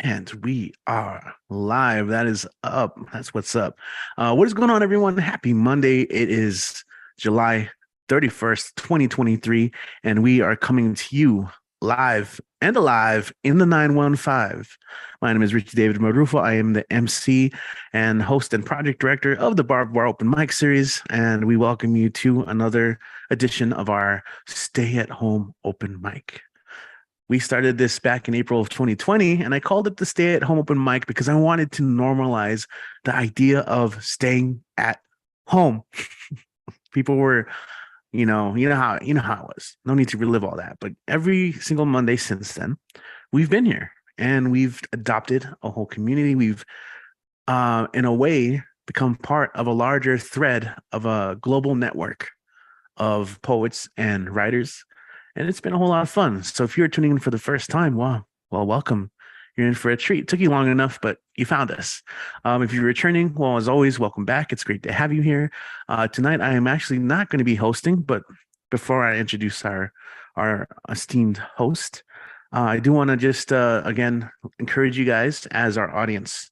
And we are live. That is up. That's what's up. What is going on, everyone? Happy Monday. It is July 31st, 2023, and we are coming to you live and alive in the 915. My name is Richie David Marrufo. I am the MC and host and project director of the Barbed Open Mic series, and we welcome you to another edition of our Stay at Home Open Mic. We started this back in April of 2020, and I called it the Stay at Home Open Mic because I wanted to normalize the idea of staying at home. People were, you know how it was. No need to relive all that. But every single Monday since then, we've been here and we've adopted a whole community. We've, in a way, become part of a larger thread of a global network of poets and writers, and it's been a whole lot of fun. So if you're tuning in for the first time, wow, well, welcome. You're in for a treat. It took you long enough, but you found us. If you're returning, well, as always, welcome back. It's great to have you here. Tonight, I am actually not going to be hosting, but before I introduce our esteemed host, I do want to just again encourage you guys as our audience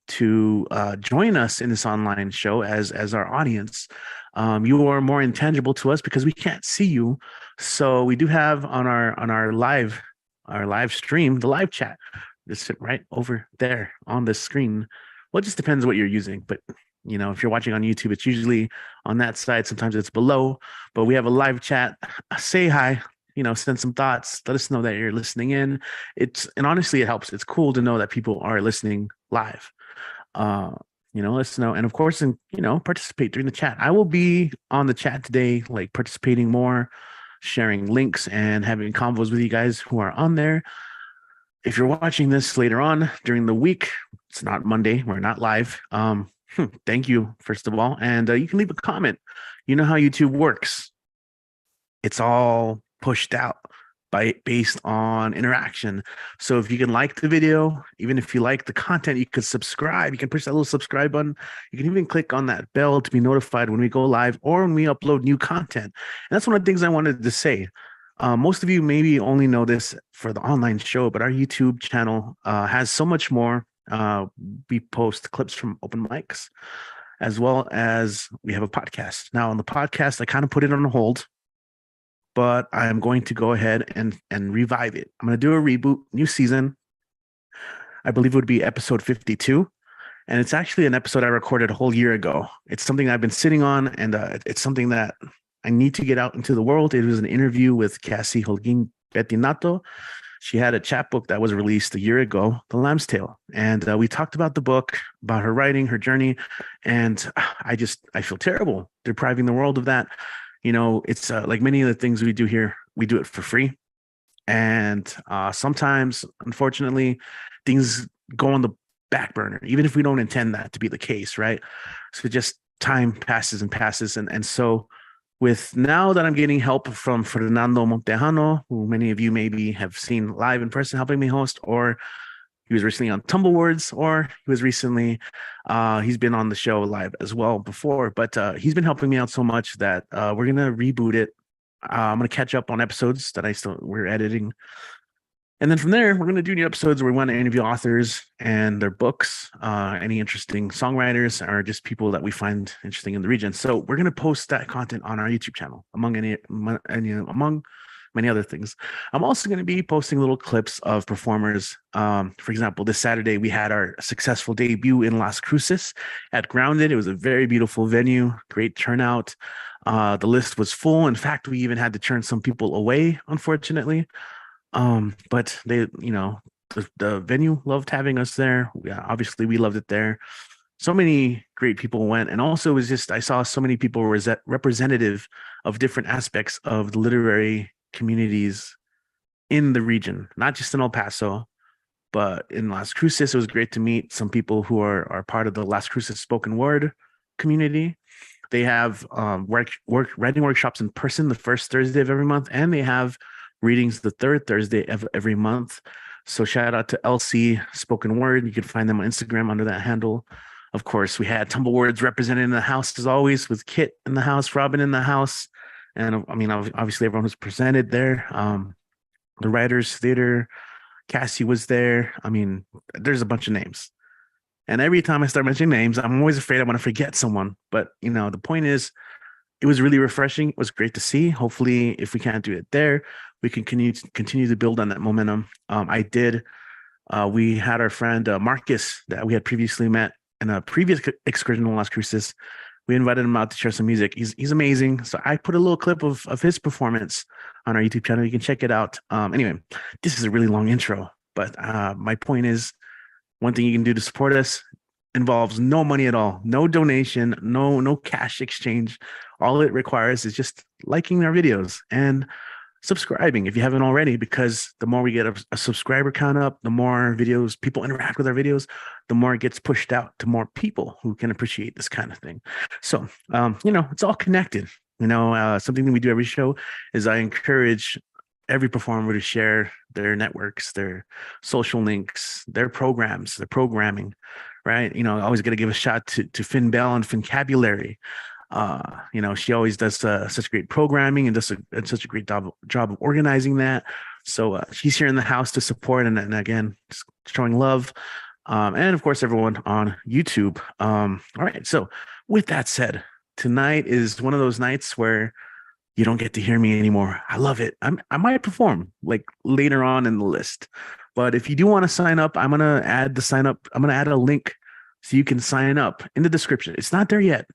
to join us in this online show as our audience. You are more intangible to us because we can't see you. So we do have on our live stream, the live chat, just sit right over there on the screen. Well, it just depends what you're using, but if you're watching on YouTube, it's usually on that side. Sometimes it's below, but we have a live chat. Say hi, send some thoughts. Let us know that you're listening in. And honestly, it helps. It's cool to know that people are listening live. Let us know. And of course, participate during the chat. I will be on the chat today, like participating more, sharing links and having convos with you guys who are on there. If you're watching this later on during the week, it's not Monday. We're not live. Thank you, first of all. And you can leave a comment. You know how YouTube works. It's all pushed out based on interaction. So if you can like the video, even if you like the content, you could subscribe. You can push that little subscribe button. You can even click on that bell to be notified when we go live or when we upload new content. And that's one of the things I wanted to say. Most of you maybe only know this for the online show, but our YouTube channel has so much more. We post clips from open mics, as well as we have a podcast. Now on the podcast, I kind of put it on hold, but I'm going to go ahead and revive it. I'm going to do a reboot, new season. I believe it would be episode 52. And it's actually an episode I recorded a whole year ago. It's something I've been sitting on, and it's something that I need to get out into the world. It was an interview with Cassie Holguin Bettinato. She had a chapbook that was released a year ago, The Lamb's Tale. And we talked about the book, about her writing, her journey. And I feel terrible depriving the world of that. It's like many of the things we do here, we do it for free. And sometimes, unfortunately, things go on the back burner, even if we don't intend that to be the case, right? So just time passes and passes. And so with now that I'm getting help from Fernando Montejano, who many of you maybe have seen live in person helping me host, or he was recently on Tumblewords, or he was recently, he's been on the show live as well before, but he's been helping me out so much that we're going to reboot it. I'm going to catch up on episodes that we're editing. And then from there, we're going to do new episodes where we want to interview authors and their books, any interesting songwriters, or just people that we find interesting in the region. So we're going to post that content on our YouTube channel, among many other things. I'm also going to be posting little clips of performers. For example, this Saturday, we had our successful debut in Las Cruces at Grounded. It was a very beautiful venue, great turnout. The list was full. In fact, we even had to turn some people away, unfortunately. But they, the venue loved having us there. Yeah, obviously we loved it there. So many great people went. And also it was just, I saw so many people representative of different aspects of the literary communities in the region, not just in El Paso, but in Las Cruces. It was great to meet some people who are part of the Las Cruces spoken word community. They have writing workshops in person the first Thursday of every month, and they have readings the third Thursday of every month. So shout out to LC Spoken Word. You can find them on Instagram under that handle. Of course, we had Tumblewords represented in the house as always, with Kit in the house, Robin in the house. And I mean, obviously everyone who's presented there. The Writers Theater, Cassie was there. I mean, there's a bunch of names. And every time I start mentioning names, I'm always afraid I'm going to forget someone. But, the point is, it was really refreshing. It was great to see. Hopefully, if we can't do it there, we can continue to build on that momentum. We had our friend Marcus that we had previously met in a previous excursion on Las Cruces. We invited him out to share some music. He's amazing. So I put a little clip of his performance on our YouTube channel. You can check it out. Anyway, this is a really long intro, but my point is, one thing you can do to support us involves no money at all, no donation, no cash exchange. All it requires is just liking our videos and subscribing if you haven't already, because the more we get a subscriber count up, the more videos people interact with our videos, the more it gets pushed out to more people who can appreciate this kind of thing. So, it's all connected. Something that we do every show is I encourage every performer to share their networks, their social links, their programs, their programming, right? I always got to give a shout to Finn Bell and Fincabulary. She always does such great programming and does such a great job of organizing that. So she's here in the house to support and again, just showing love. And of course, everyone on YouTube. All right. So with that said, tonight is one of those nights where you don't get to hear me anymore. I love it. I might perform like later on in the list, but if you do want to sign up, I'm going to add the sign up. I'm going to add a link so you can sign up in the description. It's not there yet,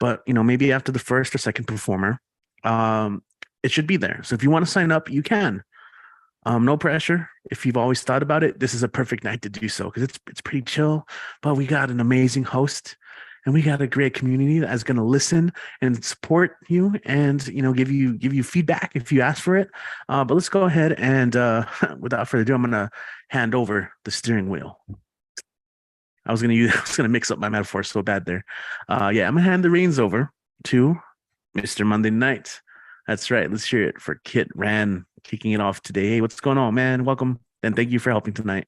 but maybe after the first or second performer, it should be there. So if you want to sign up, you can. No pressure. If you've always thought about it, this is a perfect night to do so because it's pretty chill. But we got an amazing host, and we got a great community that's going to listen and support you, and give you feedback if you ask for it. But let's go ahead and without further ado, I'm going to hand over the steering wheel. I was gonna mix up my metaphor so bad there. I'm gonna hand the reins over to Mr. Monday Night. That's right. Let's hear it for Kit Wren kicking it off today. Hey, what's going on, man? Welcome, and thank you for helping tonight.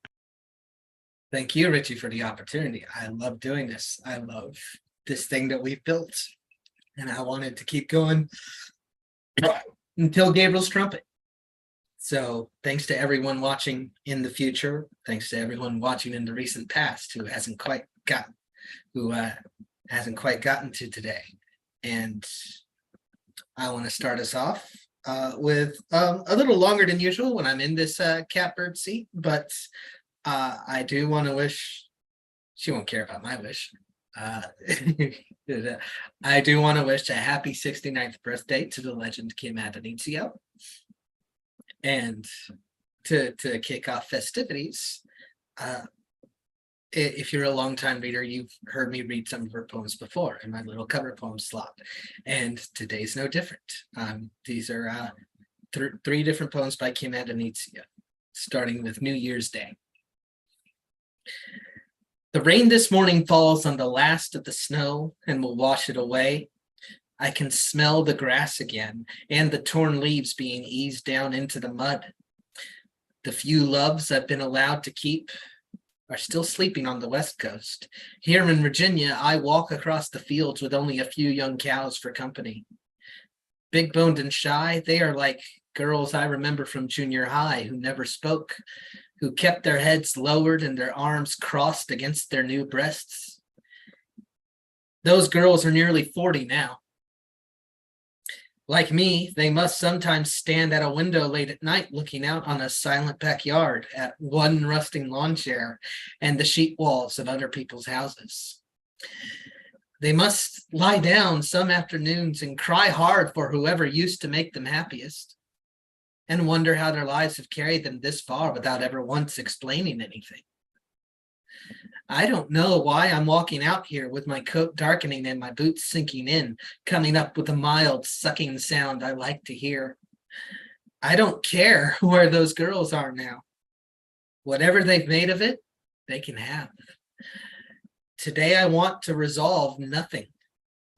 Thank you, Richie, for the opportunity. I love doing this. I love this thing that we've built, and I wanted to keep going until Gabriel's trumpet. So thanks to everyone watching in the future. Thanks to everyone watching in the recent past who hasn't quite gotten to today. And I want to start us off with a little longer than usual when I'm in this catbird seat, but I do want to wish, she won't care about my wish. I do want to wish a happy 69th birthday to the legend Kim Adenizio. And to kick off festivities, if you're a longtime reader, you've heard me read some of her poems before in my little cover poem slot, and today's no different. These are three different poems by Kim Adenizio, starting with New Year's Day. The rain this morning falls on the last of the snow and will wash it away. I can smell the grass again and the torn leaves being eased down into the mud. The few loves I've been allowed to keep are still sleeping on the West Coast. Here in Virginia, I walk across the fields with only a few young cows for company. Big-boned and shy, they are like girls I remember from junior high who never spoke, who kept their heads lowered and their arms crossed against their new breasts. Those girls are nearly 40 now. Like me, they must sometimes stand at a window late at night looking out on a silent backyard at one rusting lawn chair and the sheet walls of other people's houses. They must lie down some afternoons and cry hard for whoever used to make them happiest and wonder how their lives have carried them this far without ever once explaining anything. I don't know why I'm walking out here with my coat darkening and my boots sinking in, coming up with a mild sucking sound I like to hear. I don't care where those girls are now. Whatever they've made of it, they can have. Today I want to resolve nothing.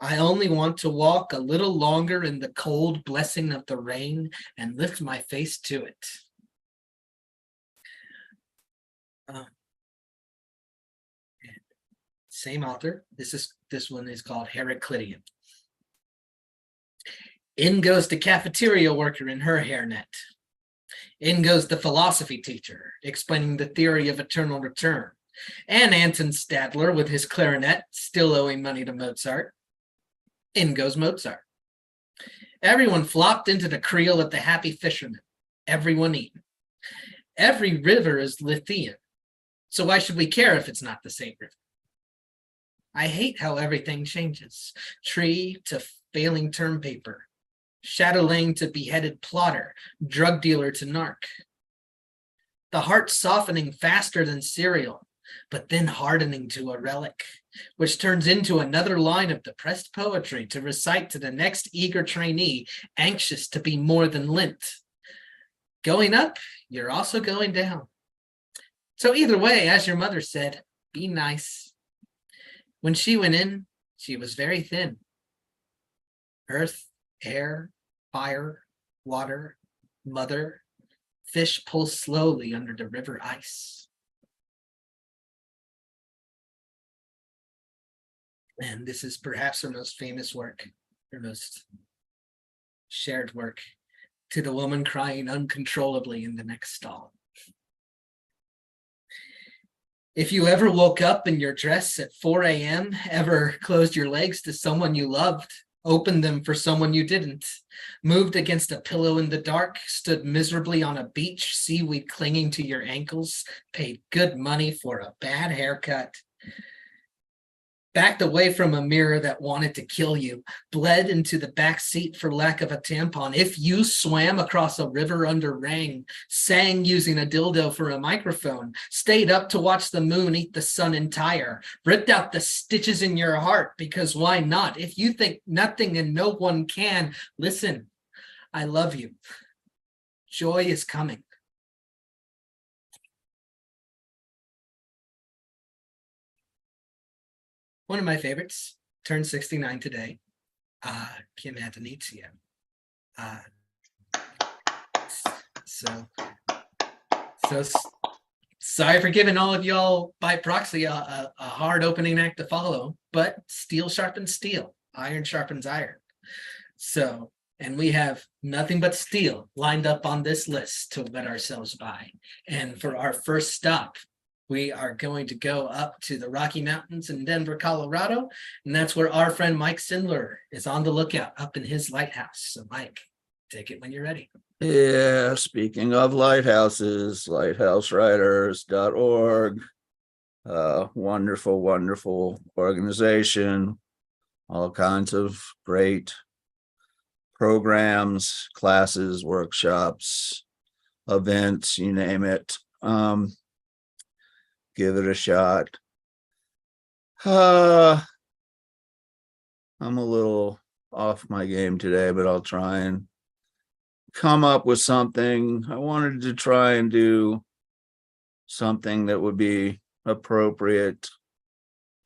I only want to walk a little longer in the cold blessing of the rain and lift my face to it. Same author. This one is called Heraclidian. In goes the cafeteria worker in her hairnet. In goes the philosophy teacher, explaining the theory of eternal return, and Anton Stadler with his clarinet, still owing money to Mozart. In goes Mozart. Everyone flopped into the creel of the happy fisherman, everyone eaten. Every river is Lithian, so why should we care if it's not the same river? I hate how everything changes, tree to failing term paper, Chatelaine to beheaded plotter, drug dealer to narc. The heart softening faster than cereal, but then hardening to a relic, which turns into another line of depressed poetry to recite to the next eager trainee, anxious to be more than lint. Going up, you're also going down. So either way, as your mother said, be nice. When she went in, she was very thin. Earth, air, fire, water, mother, fish pull slowly under the river ice. And this is perhaps her most famous work, her most shared work, to the woman crying uncontrollably in the next stall. If you ever woke up in your dress at 4 a.m., ever closed your legs to someone you loved, opened them for someone you didn't, moved against a pillow in the dark, stood miserably on a beach, seaweed clinging to your ankles, paid good money for a bad haircut, backed away from a mirror that wanted to kill you, bled into the back seat for lack of a tampon, if you swam across a river under rain, sang using a dildo for a microphone, stayed up to watch the moon eat the sun entire, ripped out the stitches in your heart, because why not? If you think nothing and no one can, listen, I love you. Joy is coming. One of my favorites, turned 69 today, Kim Antonizio. So sorry for giving all of y'all by proxy a hard opening act to follow, but steel sharpens steel, iron sharpens iron. So, and we have nothing but steel lined up on this list to let ourselves by. And for our first stop, we are going to go up to the Rocky Mountains in Denver, Colorado, and that's where our friend Mike Sindler is on the lookout up in his lighthouse. So Mike, take it when you're ready. Yeah, speaking of lighthouses, lighthousewriters.org, wonderful organization, all kinds of great programs, classes, workshops, events, you name it. Give it a shot. I'm a little off my game today, but I'll try and come up with something. I wanted to try and do something that would be appropriate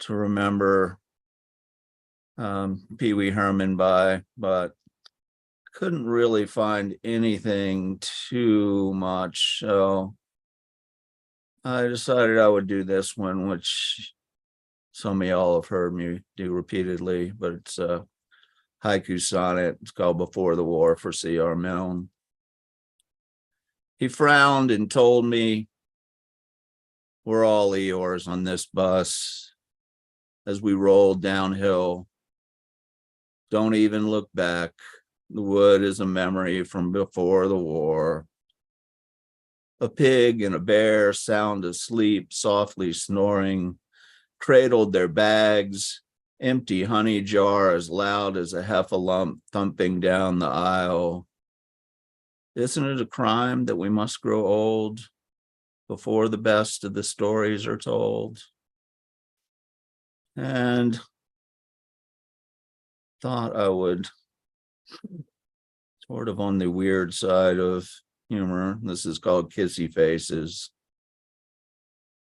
to remember Pee Wee Herman by, but couldn't really find anything too much. So I decided I would do this one, which some of y'all have heard me do repeatedly, but it's a haiku sonnet. It's called Before the War for C.R. Milne. He frowned and told me, we're all Eeyores on this bus as we rolled downhill. Don't even look back. The wood is a memory from before the war. A pig and a bear, sound asleep, softly snoring, cradled their bags, empty honey jar as loud as a heffalump thumping down the aisle. Isn't it a crime that we must grow old before the best of the stories are told? And thought I would, sort of on the weird side of humor. This is called Kissy Faces.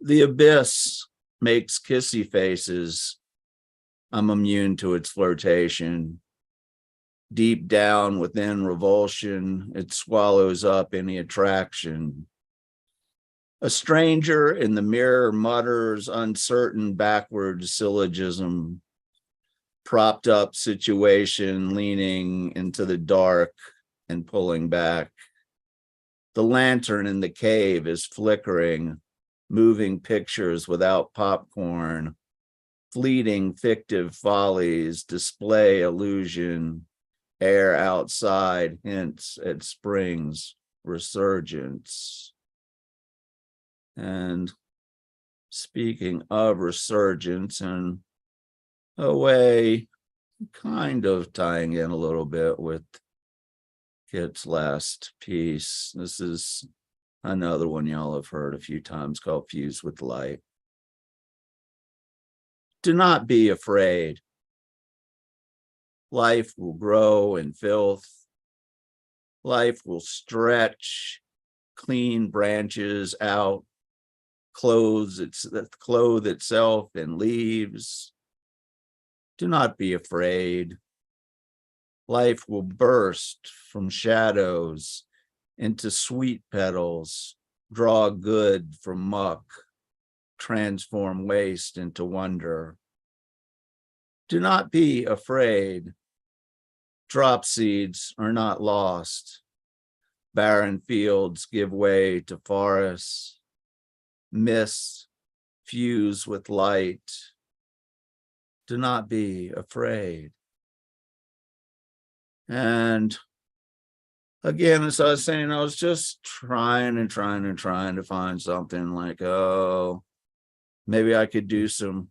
The abyss makes kissy faces. I'm immune to its flirtation. Deep down within revulsion, it swallows up any attraction. A stranger in the mirror mutters uncertain backward syllogism. Propped up situation leaning into the dark and pulling back. The lantern in the cave is flickering, moving pictures without popcorn. Fleeting fictive follies display illusion. Air outside hints at spring's resurgence. And speaking of resurgence, and a way kind of tying in a little bit with Kit's last piece, this is another one y'all have heard a few times called Fuse with Light. Do not be afraid. Life will grow in filth. Life will stretch, clean branches out, clothe itself in leaves. Do not be afraid. Life will burst from shadows into sweet petals, draw good from muck, transform waste into wonder. Do not be afraid. Drop seeds are not lost. Barren fields give way to forests. Mists fuse with light. Do not be afraid. And again, as I was saying, I was just trying to find something like, oh, maybe I could do some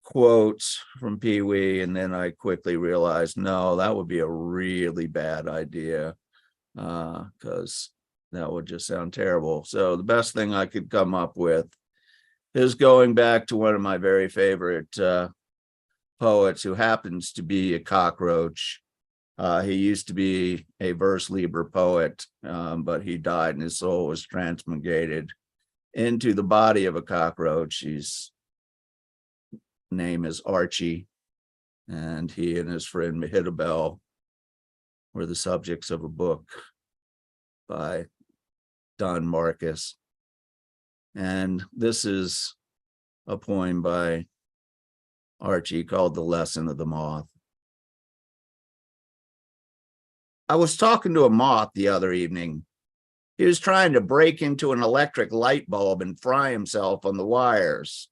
quotes from Pee Wee, and then I quickly realized, no, that would be a really bad idea, because that would just sound terrible. So the best thing I could come up with is going back to one of my very favorite poets, who happens to be a cockroach. He used to be a verse Liber poet, but he died and his soul was transmigrated into the body of a cockroach. His name is Archie, and he and his friend Mehitabel were the subjects of a book by Don Marcus. And this is a poem by Archie called The Lesson of the Moth. I was talking to a moth the other evening. He was trying to break into an electric light bulb and fry himself on the wires.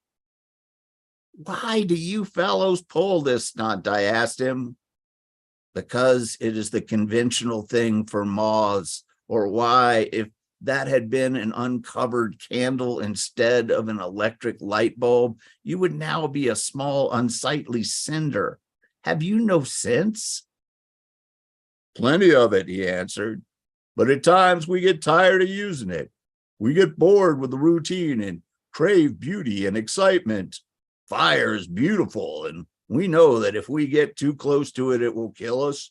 Why do you fellows pull this stunt? I asked him. Because it is the conventional thing for moths, or why, if that had been an uncovered candle instead of an electric light bulb, you would now be a small, unsightly cinder. Have you no sense? Plenty of it, he answered. But at times we get tired of using it. We get bored with the routine and crave beauty and excitement. Fire is beautiful, and we know that if we get too close to it, it will kill us.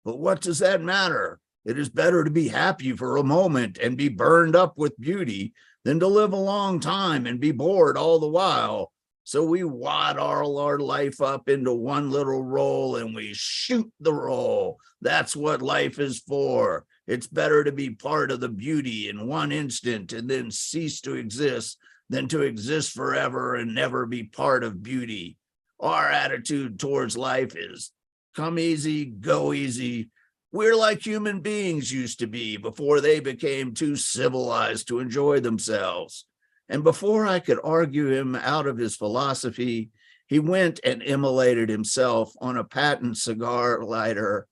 But what does that matter? It is better to be happy for a moment and be burned up with beauty than to live a long time and be bored all the while. So we wad all our life up into one little roll and we shoot the roll. That's what life is for. It's better to be part of the beauty in one instant and then cease to exist than to exist forever and never be part of beauty. Our attitude towards life is come easy, go easy. We're like human beings used to be before they became too civilized to enjoy themselves. And before I could argue him out of his philosophy, he went and immolated himself on a patent cigar lighter.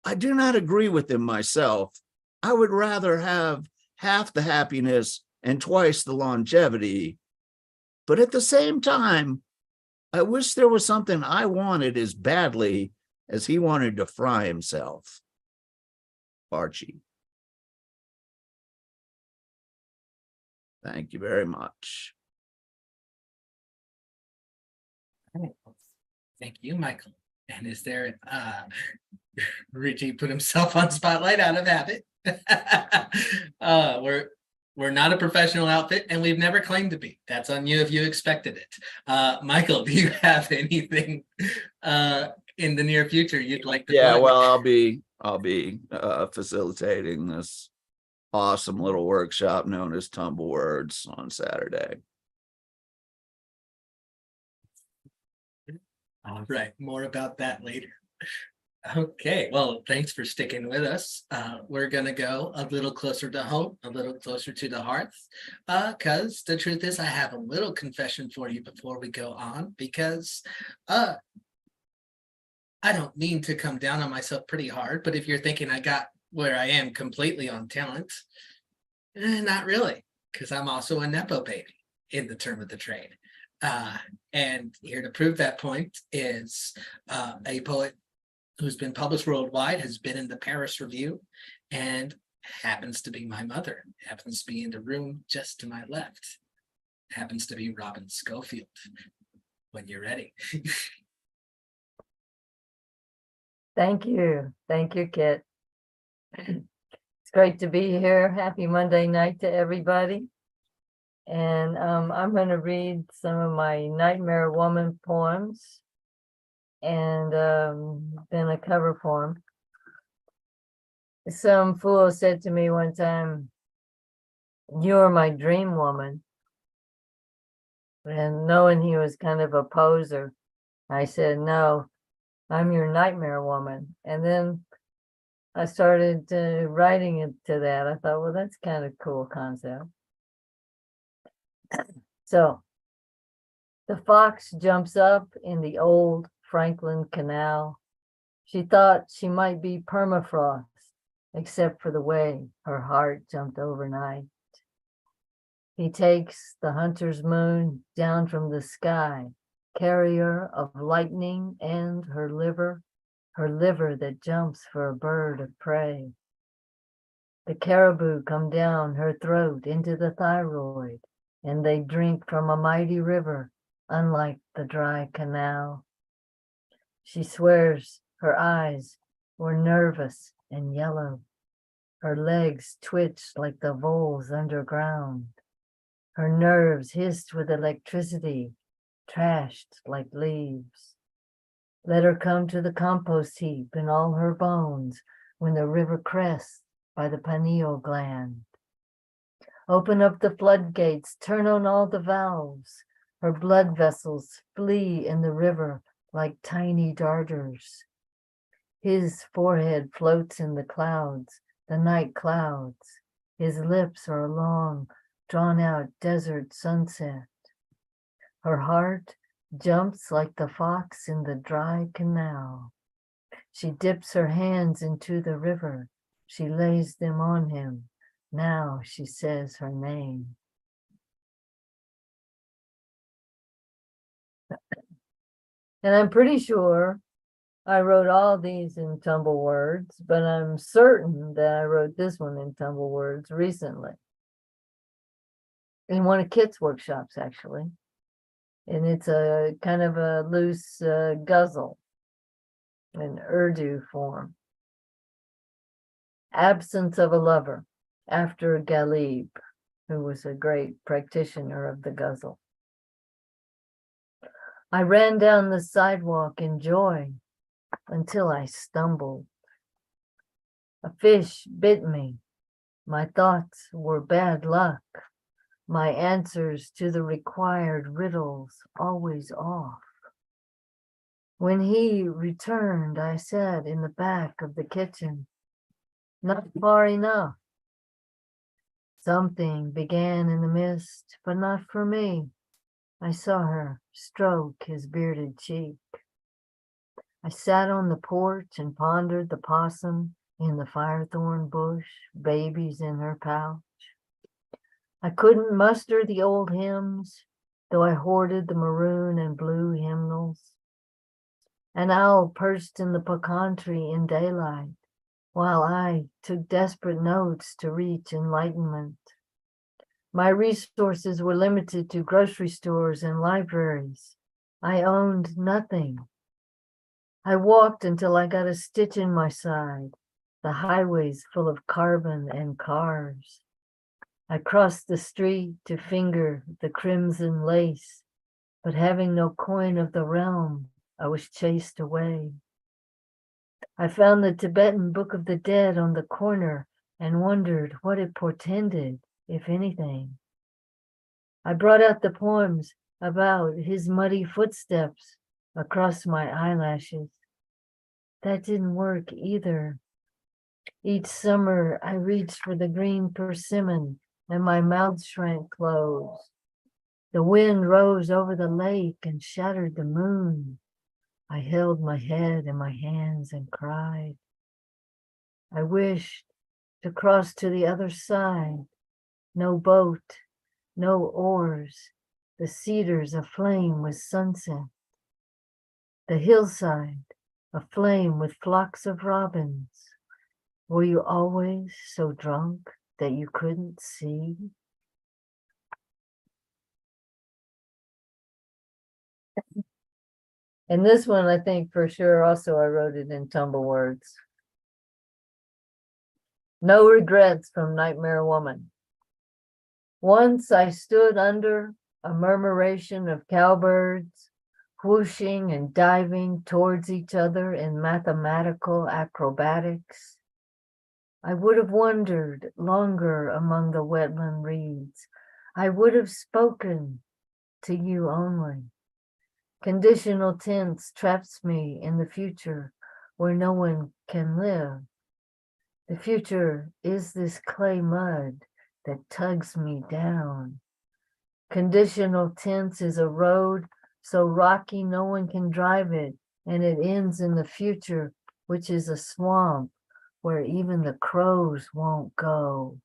I do not agree with him myself. I would rather have half the happiness and twice the longevity. But at the same time, I wish there was something I wanted as badly as he wanted to fry himself. Archie. Thank you very much. Thank you, Michael. And is there Richie put himself on spotlight out of habit? We're not a professional outfit, and we've never claimed to be. That's on you if you expected it. Michael, do you have anything in the near future you'd like to? Yeah, well, I'll be facilitating this awesome little workshop known as Tumble Words on Saturday. All right, more about that later. Okay, well, thanks for sticking with us. We're gonna go a little closer to home, a little closer to the hearth, because the truth is I have a little confession for you before we go on, because I don't mean to come down on myself pretty hard, but if you're thinking I got where I am completely on talent, not really, because I'm also a Nepo baby in the term of the trade. And here to prove that point is a poet who's been published worldwide, has been in the Paris Review, and happens to be my mother, happens to be in the room just to my left, happens to be Robin Schofield. When you're ready. Thank you. Thank you, Kit. It's great to be here. Happy Monday night to everybody. And I'm going to read some of my Nightmare Woman poems and then a cover poem. Some fool said to me one time, "You're my dream woman." And knowing he was kind of a poser, I said, "No, I'm your nightmare woman." And then I started writing it to that. I thought, well, that's kind of a cool concept. So, the fox jumps up in the old Franklin Canal. She thought she might be permafrost, except for the way her heart jumped overnight. He takes the hunter's moon down from the sky, carrier of lightning and her liver that jumps for a bird of prey. The caribou come down her throat into the thyroid, and they drink from a mighty river, unlike the dry canal. She swears her eyes were nervous and yellow. Her legs twitched like the voles underground. Her nerves hissed with electricity, trashed like leaves. Let her come to the compost heap in all her bones when the river crests by the pineal gland. Open up the floodgates, turn on all the valves. Her blood vessels flee in the river like tiny darters. His forehead floats in the clouds, the night clouds. His lips are a long, drawn-out desert sunset. Her heart jumps like the fox in the dry canal. She dips her hands into the river. She lays them on him. Now she says her name. And I'm pretty sure I wrote all these in tumble words, but I'm certain that I wrote this one in tumble words recently. In one of Kit's workshops, actually. And it's a kind of a loose guzzle in Urdu form. Absence of a lover, after Ghalib, who was a great practitioner of the guzzle. I ran down the sidewalk in joy until I stumbled. A fish bit me. My thoughts were bad luck. My answers to the required riddles always off. When he returned, I sat in the back of the kitchen, not far enough. Something began in the mist, but not for me. I saw her stroke his bearded cheek. I sat on the porch and pondered the possum in the firethorn bush, babies in her pouch. I couldn't muster the old hymns, though I hoarded the maroon and blue hymnals. An owl perched in the pecan tree in daylight, while I took desperate notes to reach enlightenment. My resources were limited to grocery stores and libraries. I owned nothing. I walked until I got a stitch in my side, the highways full of carbon and cars. I crossed the street to finger the crimson lace, but having no coin of the realm, I was chased away. I found the Tibetan Book of the Dead on the corner and wondered what it portended, if anything. I brought out the poems about his muddy footsteps across my eyelashes. That didn't work either. Each summer I reached for the green persimmon and my mouth shrank closed. The wind rose over the lake and shattered the moon. I held my head in my hands and cried. I wished to cross to the other side. No boat, no oars, the cedars aflame with sunset. The hillside aflame with flocks of robins. Were you always so drunk that you couldn't see? And this one, I think for sure, also I wrote it in tumble words. No regrets from Nightmare Woman. Once I stood under a murmuration of cowbirds, whooshing and diving towards each other in mathematical acrobatics. I would have wandered longer among the wetland reeds. I would have spoken to you only. Conditional tense traps me in the future where no one can live. The future is this clay mud that tugs me down. Conditional tense is a road so rocky no one can drive it, and it ends in the future, which is a swamp where even the crows won't go.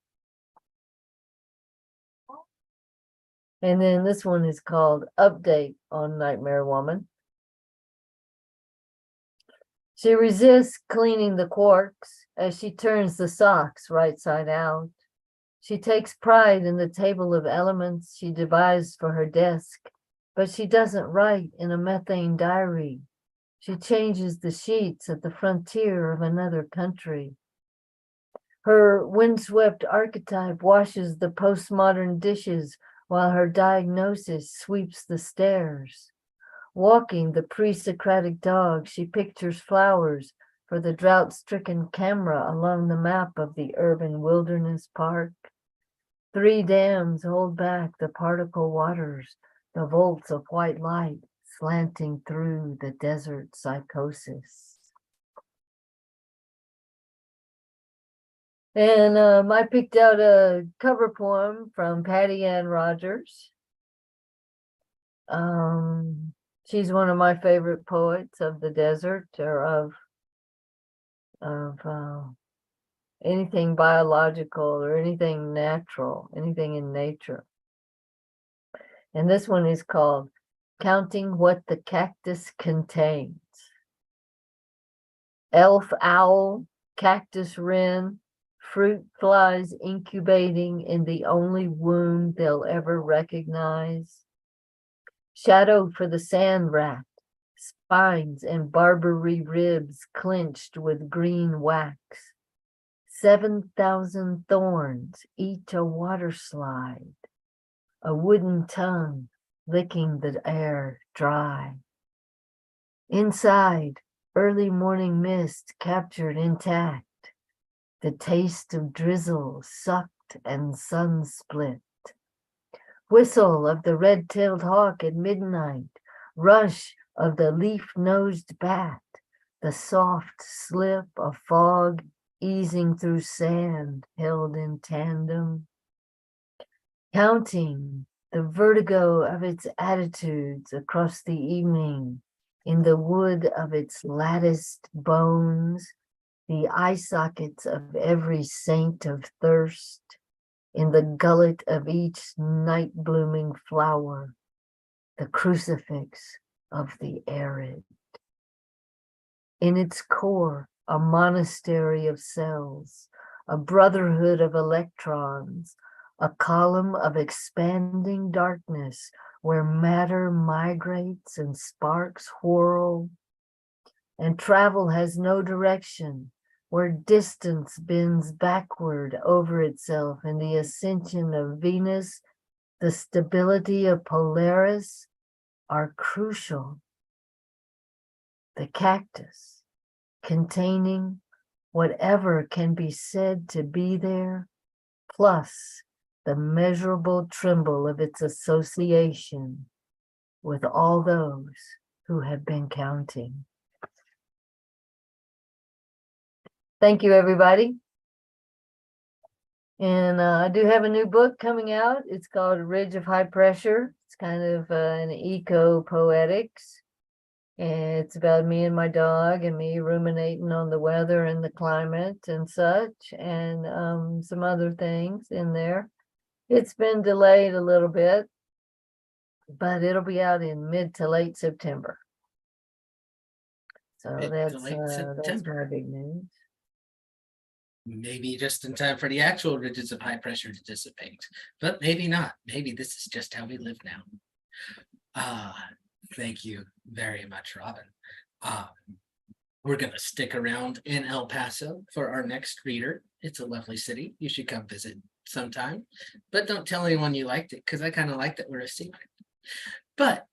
And then this one is called Update on Nightmare Woman. She resists cleaning the quarks as she turns the socks right side out. She takes pride in the table of elements she devised for her desk, but she doesn't write in a methane diary. She changes the sheets at the frontier of another country. Her windswept archetype washes the postmodern dishes while her diagnosis sweeps the stairs. Walking the pre-Socratic dog, she pictures flowers for the drought-stricken camera along the map of the urban wilderness park. 3 dams hold back the particle waters, the volts of white light slanting through the desert psychosis. And I picked out a cover poem from Patty Ann Rogers. She's one of my favorite poets of the desert, or of anything biological or anything natural, anything in nature. And this one is called Counting What the Cactus Contains. Elf owl, cactus wren, fruit flies incubating in the only womb they'll ever recognize. Shadow for the sand rat, spines and Barbary ribs clenched with green wax. 7,000 thorns, each a water slide. A wooden tongue licking the air dry. Inside, early morning mist captured intact. The taste of drizzle sucked and sun split. Whistle of the red-tailed hawk at midnight. Rush of the leaf-nosed bat. The soft slip of fog easing through sand held in tandem. Counting the vertigo of its attitudes across the evening. In the wood of its latticed bones. The eye sockets of every saint of thirst, in the gullet of each night-blooming flower, the crucifix of the arid. In its core, a monastery of cells, a brotherhood of electrons, a column of expanding darkness where matter migrates and sparks whirl, and travel has no direction, where distance bends backward over itself in the ascension of Venus, the stability of Polaris are crucial. The cactus, containing whatever can be said to be there, plus the measurable tremble of its association with all those who have been counting. Thank you, everybody. And I do have a new book coming out. It's called Ridge of High Pressure. It's kind of an eco-poetics. And it's about me and my dog and me ruminating on the weather and the climate and such, and some other things in there. It's been delayed a little bit, but it'll be out in mid to late September. So Mid to that's late my September. big news. Maybe just in time for the actual ridges of high pressure to dissipate, but maybe not. Maybe this is just how we live now. Thank you very much, Robin. We're going to stick around in El Paso for our next reader. It's a lovely city. You should come visit sometime, but don't tell anyone you liked it, because I kind of liked it. We're a secret. But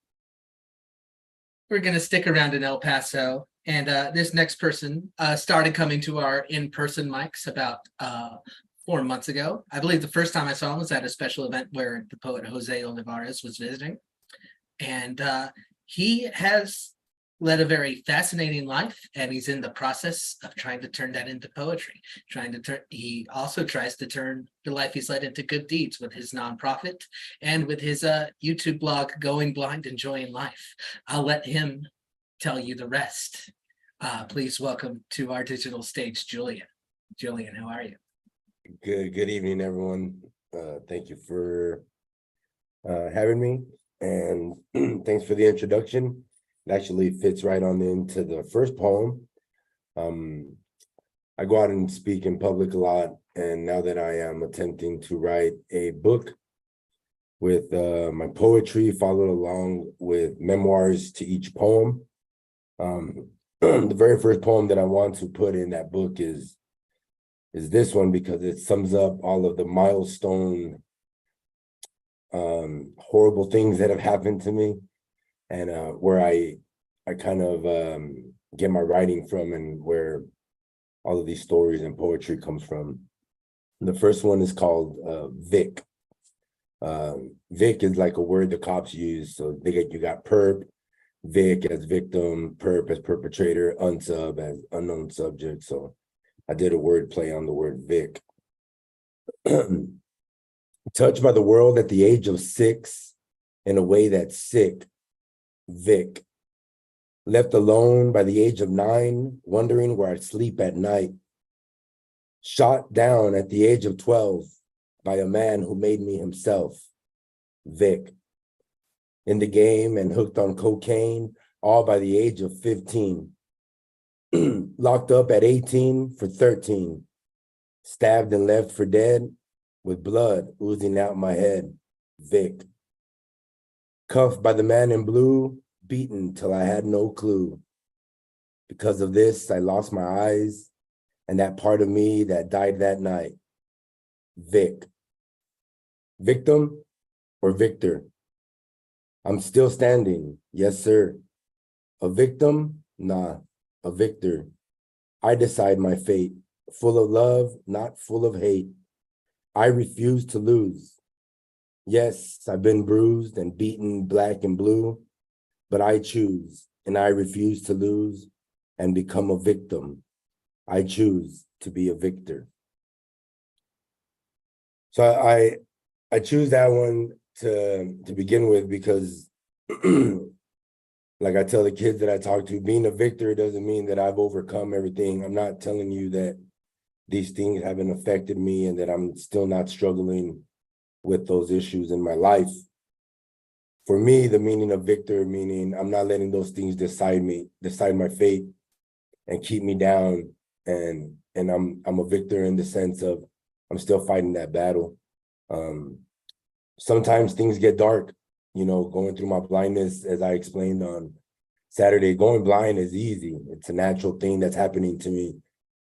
we're going to stick around in El Paso. And this next person started coming to our in-person mics about 4 months ago. I believe the first time I saw him was at a special event where the poet Jose Olivares was visiting. And he has led a very fascinating life, and he's in the process of trying to turn that into poetry. He also tries to turn the life he's led into good deeds with his nonprofit and with his YouTube blog, Going Blind, Enjoying Life. I'll let him tell you the rest. Please welcome to our digital stage, Julian. Julian, how are you? Good evening, everyone. Thank you for having me, and thanks for the introduction. It actually fits right on into the first poem. I go out and speak in public a lot, and now that I am attempting to write a book with my poetry followed along with memoirs to each poem. The very first poem that I want to put in that book is this one, because it sums up all of the milestone horrible things that have happened to me, and where I kind of get my writing from, and where all of these stories and poetry comes from. The first one is called Vic. Vic is like a word the cops use. So you got perp, Vic as victim, perp as perpetrator, unsub as unknown subject. So I did a word play on the word Vic. Touched by the world at the age of 6 in a way that's sick, Vic. Left alone by the age of 9, wondering where I'd sleep at night. Shot down at the age of 12 by a man who made me himself, Vic. In the game and hooked on cocaine, all by the age of 15. Locked up at 18 for 13. Stabbed and left for dead with blood oozing out my head, Vic. Cuffed by the man in blue, beaten till I had no clue. Because of this, I lost my eyes and that part of me that died that night, Vic. Victim or victor? I'm still standing, yes, sir. A victim? Nah, a victor. I decide my fate, full of love, not full of hate. I refuse to lose. Yes, I've been bruised and beaten black and blue, but I choose, and I refuse to lose and become a victim. I choose to be a victor. So I choose that one to begin with because like I tell the kids that I talk to, being a victor doesn't mean that I've overcome everything. I'm not telling you that these things haven't affected me and that I'm still not struggling with those issues in my life. For me, the meaning of victor, meaning I'm not letting those things decide my fate and keep me down. And I'm a victor in the sense of I'm still fighting that battle. Sometimes things get dark, going through my blindness, as I explained on Saturday. Going blind is easy. It's a natural thing that's happening to me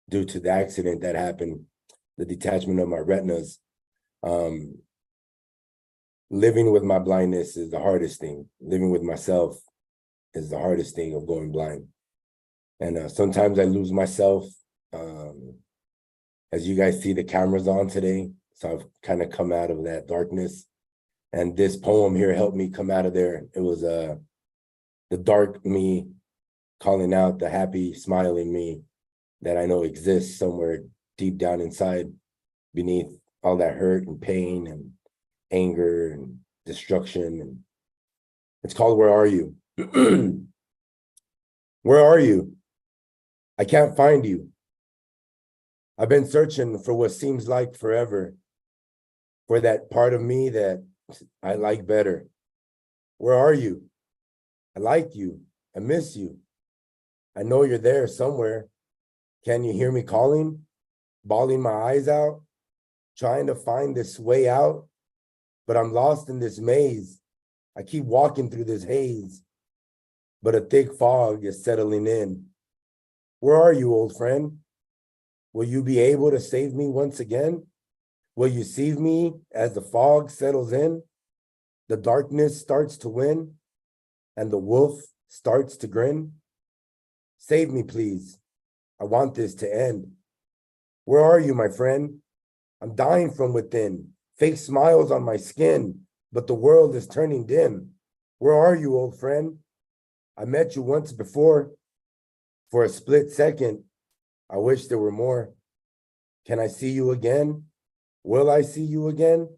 due to the accident that happened, the detachment of my retinas. Living with my blindness is the hardest thing. Living with myself is the hardest thing of going blind. And sometimes I lose myself. As you guys see, the camera's on today, so I've kind of come out of that darkness. And this poem here helped me come out of there. It was the dark me calling out the happy, smiling me that I know exists somewhere deep down inside beneath all that hurt and pain and anger and destruction. And it's called Where Are You? Where are you? I can't find you. I've been searching for what seems like forever, for that part of me that I like better. Where are you? I like you. I miss you. I know you're there somewhere. Can you hear me calling? Bawling my eyes out, trying to find this way out, but I'm lost in this maze. I keep walking through this haze, but a thick fog is settling in. Where are you, old friend? Will you be able to save me once again? Will you save me as the fog settles in? The darkness starts to win, and the wolf starts to grin. Save me, please. I want this to end. Where are you, my friend? I'm dying from within. Fake smiles on my skin, but the world is turning dim. Where are you, old friend? I met you once before. For a split second, I wish there were more. Can I see you again? Will I see you again?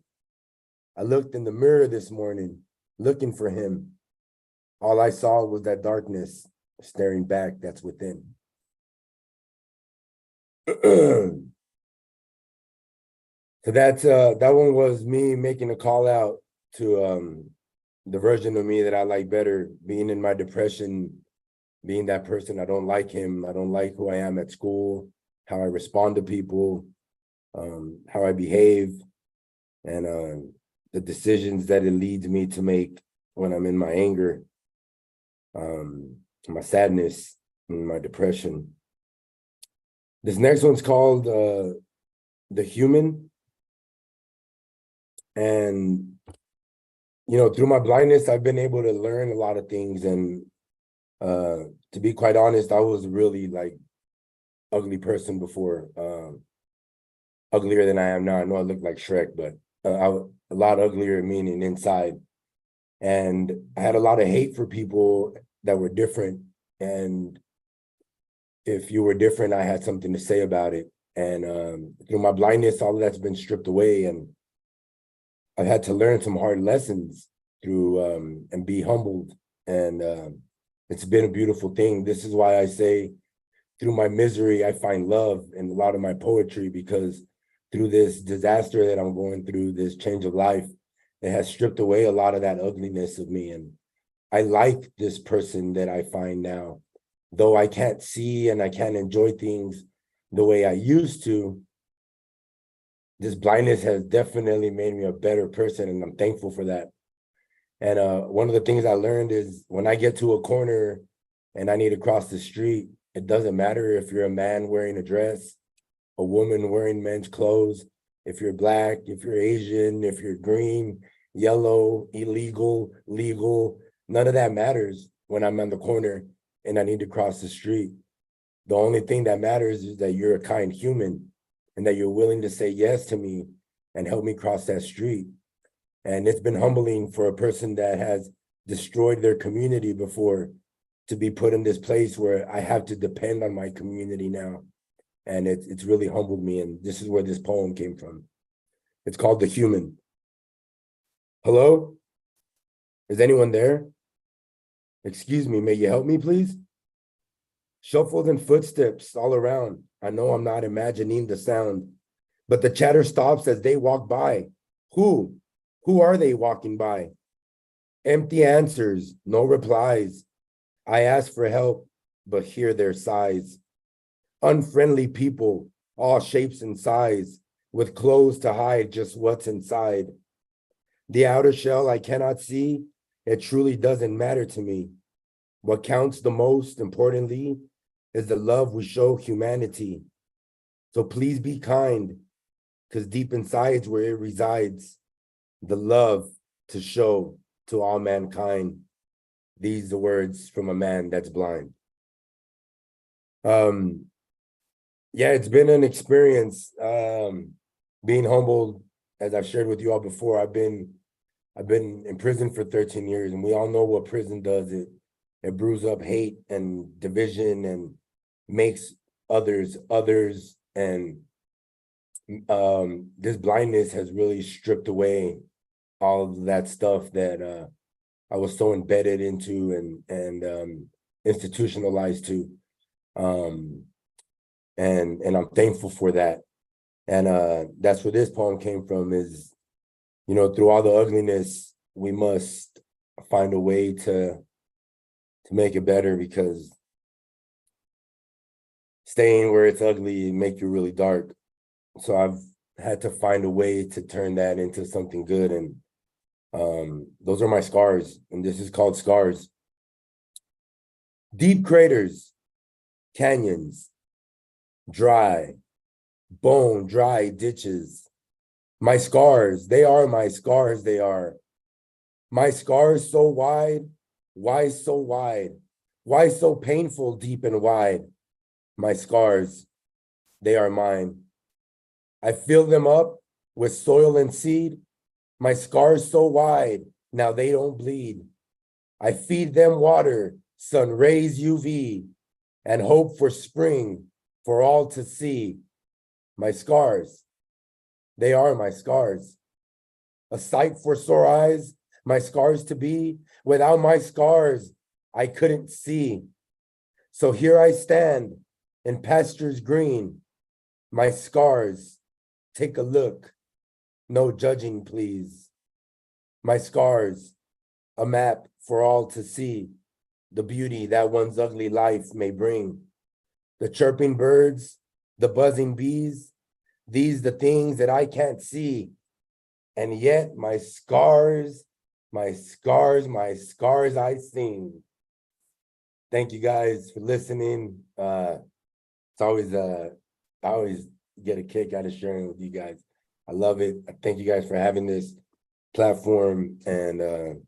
I looked in the mirror this morning, looking for him. All I saw was that darkness staring back that's within. So that one was me making a call out to the version of me that I like better, being in my depression, being that person. I don't like him. I don't like who I am at school, how I respond to people, how I behave, and the decisions that it leads me to make when I'm in my anger, my sadness, and my depression. This next one's called The Human. And, you know, through my blindness, I've been able to learn a lot of things. And to be quite honest, I was a really like ugly person before, uglier than I am now. I know I look like Shrek, but I was a lot uglier, meaning inside. And I had a lot of hate for people that were different. And if you were different, I had something to say about it. And through my blindness, all of that's been stripped away. And I've had to learn some hard lessons through and be humbled. And it's been a beautiful thing. This is why I say through my misery, I find love in a lot of my poetry, because through this disaster that I'm going through, this change of life, it has stripped away a lot of that ugliness of me. And I like this person that I find now. Though I can't see and I can't enjoy things the way I used to, this blindness has definitely made me a better person, and I'm thankful for that. And one of the things I learned is when I get to a corner and I need to cross the street, it doesn't matter if you're a man wearing a dress, a woman wearing men's clothes, if you're Black, if you're Asian, if you're green, yellow, illegal, legal, none of that matters when I'm on the corner and I need to cross the street. The only thing that matters is that you're a kind human and that you're willing to say yes to me and help me cross that street. And it's been humbling for a person that has destroyed their community before to be put in this place where I have to depend on my community now. And it's really humbled me. And this is where this poem came from. It's called The Human. Hello? Is anyone there? Excuse me, may you help me, please? Shuffled in footsteps all around. I know I'm not imagining the sound, but the chatter stops as they walk by. Who? Who are they walking by? Empty answers, no replies. I ask for help, but hear their sighs. Unfriendly people, all shapes and size, with clothes to hide just what's inside. The outer shell I cannot see, it truly doesn't matter to me. What counts the most, importantly, is the love we show humanity. So please be kind, because deep inside is where it resides. The love to show to all mankind. These are words from a man that's blind. Yeah, it's been an experience being humbled. As I've shared with you all before, I've been in prison for 13 years, and we all know what prison does. It brews up hate and division and makes others, and this blindness has really stripped away all of that stuff that I was so embedded into and institutionalized to. And I'm thankful for that. And that's where this poem came from, is, you know, through all the ugliness, we must find a way to make it better, because staying where it's ugly make you really dark. So I've had to find a way to turn that into something good. And those are my scars, and this is called Scars. Deep craters, canyons, dry, bone-dry ditches. My scars, they are my scars, they are. My scars so wide, why so wide? Why so painful, deep and wide? My scars, they are mine. I fill them up with soil and seed. My scars so wide, now they don't bleed. I feed them water, sun rays UV, and hope for spring for all to see. My scars, they are my scars. A sight for sore eyes, my scars to be. Without my scars, I couldn't see. So here I stand in pastures green. My scars, take a look. No judging, please. My scars, a map for all to see. The beauty that one's ugly life may bring. The chirping birds, the buzzing bees, these the things that I can't see. And yet my scars, my scars, my scars I sing. Thank you guys for listening. It's always I always get a kick out of sharing with you guys. I love it. I thank you guys for having this platform and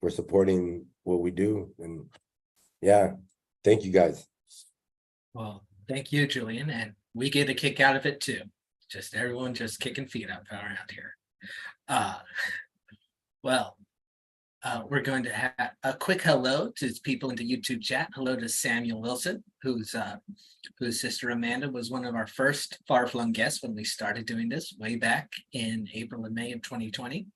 for supporting what we do. And yeah, thank you guys. Well, thank you, Julian, and we get a kick out of it too. Just everyone just kicking feet up around here. We're going to have a quick hello to people in the YouTube chat. Hello to Samuel Wilson, whose sister Amanda was one of our first far-flung guests when we started doing this way back in April and May of 2020.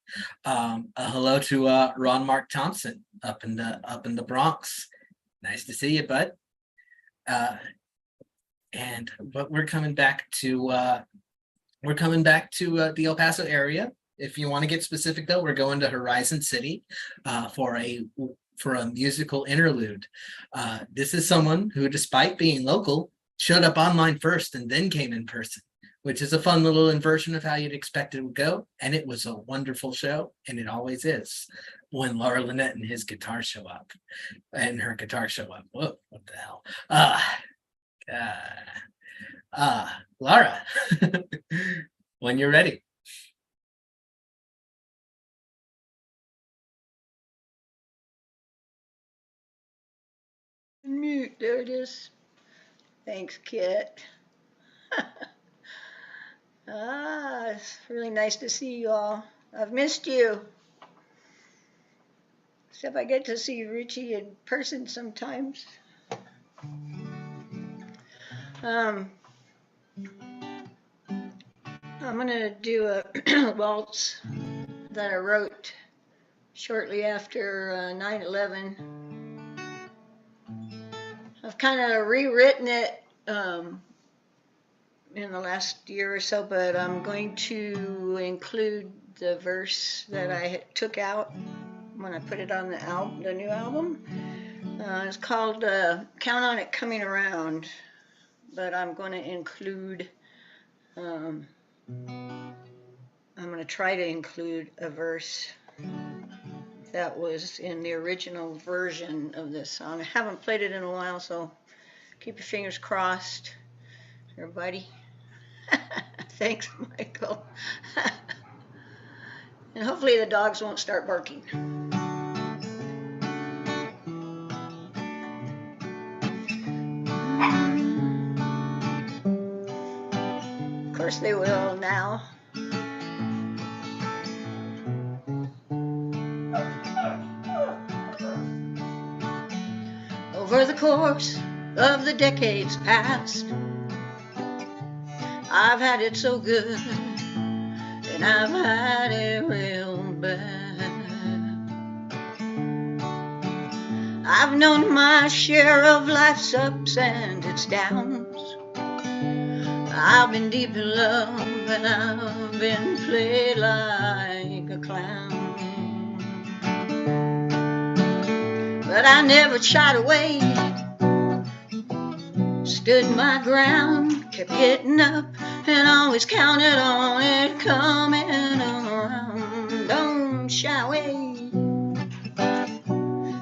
A hello to Ron Mark Thompson up in the Bronx. Nice to see you, bud. But we're coming back to the El Paso area. If you want to get specific, though, we're going to Horizon City for a musical interlude. This is someone who, despite being local, showed up online first and then came in person, which is a fun little inversion of how you'd expect it would go. And it was a wonderful show, and it always is when Laura Lynette and his guitar show up, and her guitar show up. Whoa, what the hell? Laura, when you're ready. Mute, there it is. Thanks, Kit. It's really nice to see you all. I've missed you. Except I get to see Richie in person sometimes. I'm gonna do a waltz that I wrote shortly after 9/11. I've kind of rewritten it in the last year or so, but I'm going to include the verse that I took out when I put it on the new album. It's called Count on It Coming Around, but I'm going to include, I'm going to try to include a verse that was in the original version of this song. I haven't played it in a while, so keep your fingers crossed, everybody. Thanks, Michael. And hopefully the dogs won't start barking. Of course they will now. Over the course of the decades past, I've had it so good, and I've had it real bad. I've known my share of life's ups and its downs. I've been deep in love, and I've been played like a clown. But I never shied away, stood my ground, kept getting up, and always counted on it coming around. Don't shy away,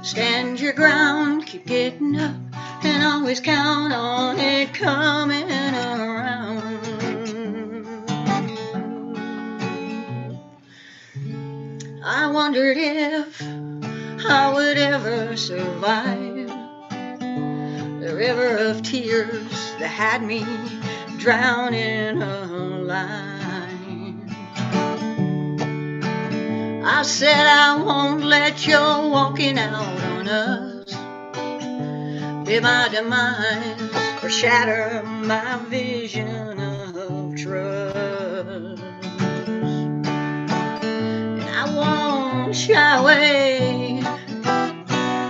stand your ground, keep getting up, and always count on it coming around. I wondered if I would ever survive the river of tears that had me drowning alive. I said I won't let your walking out on us be my demise or shatter my vision of trust. And I won't shy away,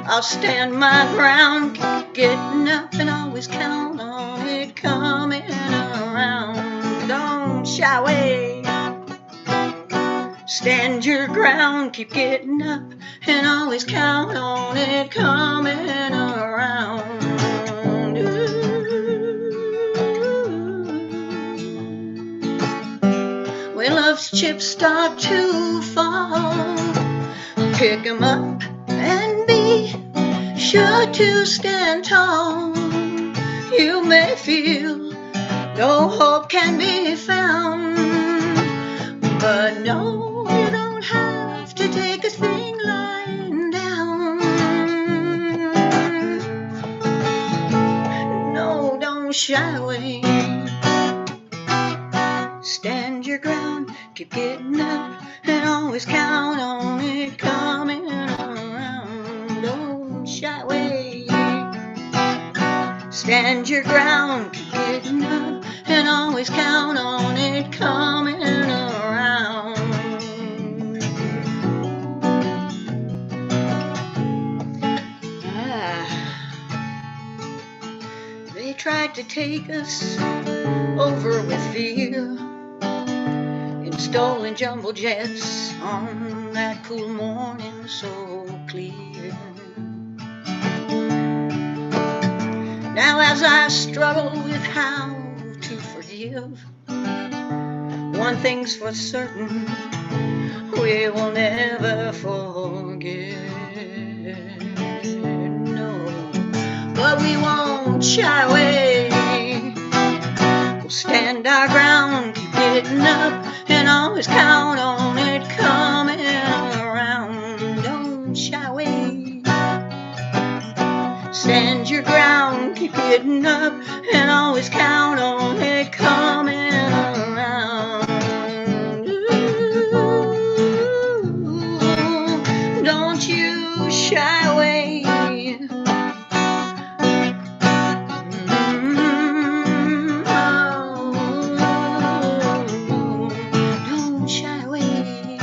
I'll stand my ground, keep getting up, and always count on it coming around. Don't shy away, stand your ground, keep getting up, and always count on it coming around. When love's chips start to fall, pick 'em up and be sure to stand tall. You may feel no hope can be found, but no, you don't have to take a thing lying down. No, don't shy away, stand your ground, keep getting up, and always count on it coming around. Don't shy away, stand your ground, keep getting up, and always count on it coming around. They tried to take us over with fear in stolen jumbo jets on that cool morning so clear. Now as I struggle with how to forgive, one thing's for certain, we will never forget. No, but we won't shy away, we'll stand our ground, keep getting up, and always count on it coming around. Don't shy away, stand your ground, keep getting up, and always count on it coming around. Ooh, don't you shy away. Don't shy away,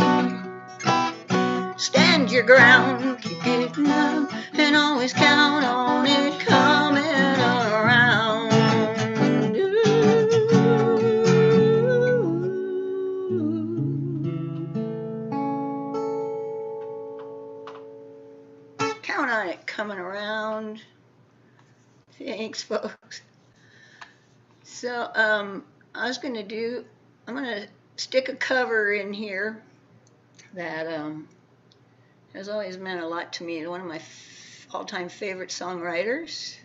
stand your ground, keep getting up, and always count on it coming around. Count on it coming around. Thanks, folks. So, I'm gonna stick a cover in here that has always meant a lot to me. One of my all-time favorite songwriters,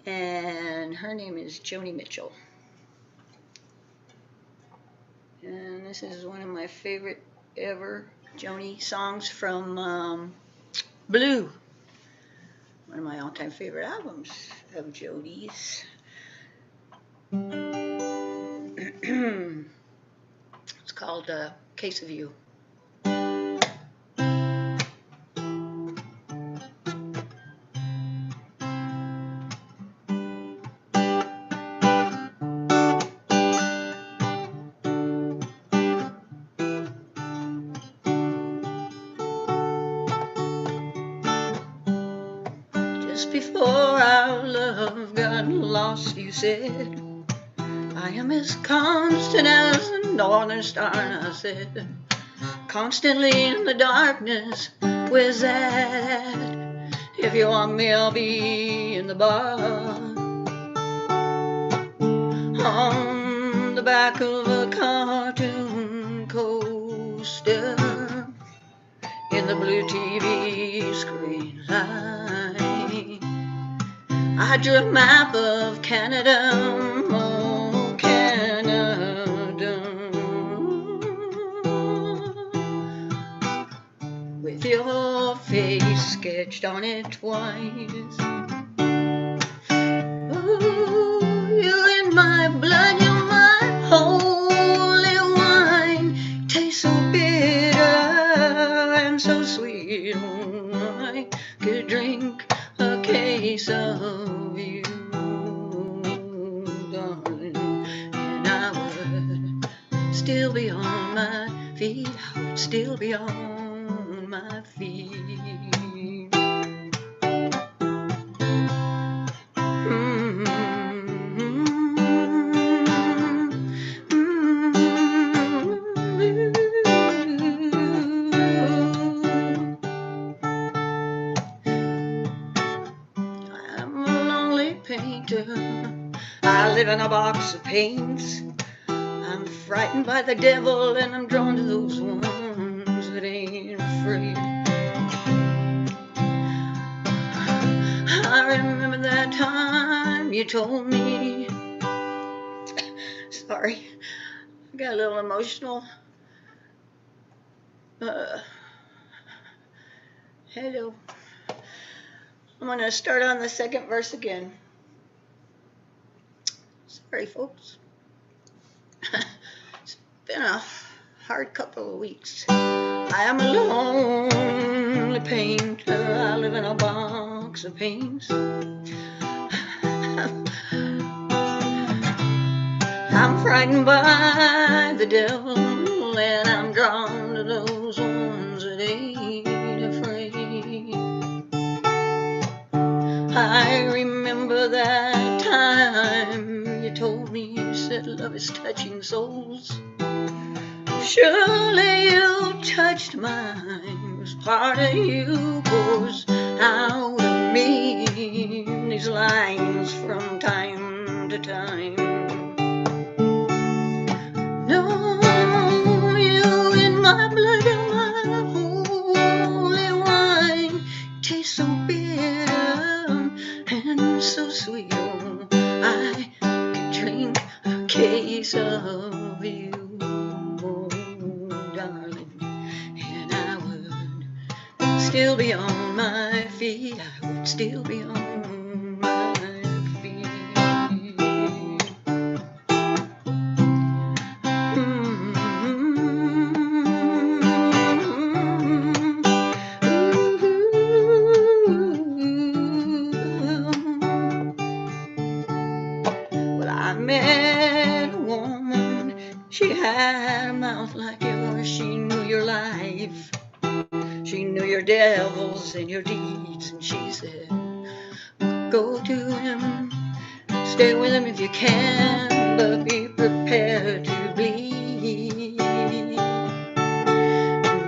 and her name is Joni Mitchell. And this is one of my favorite ever Joni songs from Blue, one of my all-time favorite albums of Joni's. It's called Case of You. Just before our love got lost, you said, I am as constant as a northern star. And I said, constantly in the darkness, where's that? If you want me, I'll be in the bar. On the back of a cartoon coaster, in the blue TV screen light, I drew a map of Canada, oh Canada, with your face sketched on it twice. Ooh, you're in my blood, you're my holy wine. Tastes so bitter and so sweet. Oh, I could drink a case of you, darling, and I would still be on my feet. I would still be on my feet. I live in a box of paints. I'm frightened by the devil, and I'm drawn to those ones that ain't afraid. I remember that time you told me. Sorry, I got a little emotional. Hello. I'm gonna start on the second verse again. Sorry, folks. It's been a hard couple of weeks. I am a lonely painter. I live in a box of paints. I'm frightened by the devil, and I'm drawn to those ones that ain't afraid. I remember that time you told me, you said love is touching souls. Surely you touched mine, 'cause part of you pours out of me these lines from time to time. No, you in my blood, in my holy wine, tastes so bitter and so sweet. Oh, I could drink a case of you, oh, darling, and I would still be on my feet. I would still be on my feet. Well, I met a woman. She had a mouth like yours. She knew your life. She knew your devils and your deeds. And she said, go to him, stay with him if you can, but be prepared to bleed.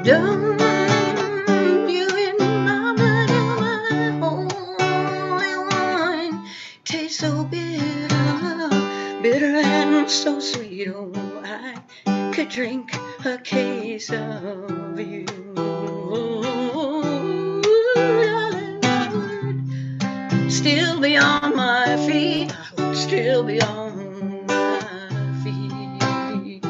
Don't you in my blood, in my holy wine, taste so bitter, bitter and so sweet. Oh, I could drink a case of you. Still be on my feet. I would still be on my feet.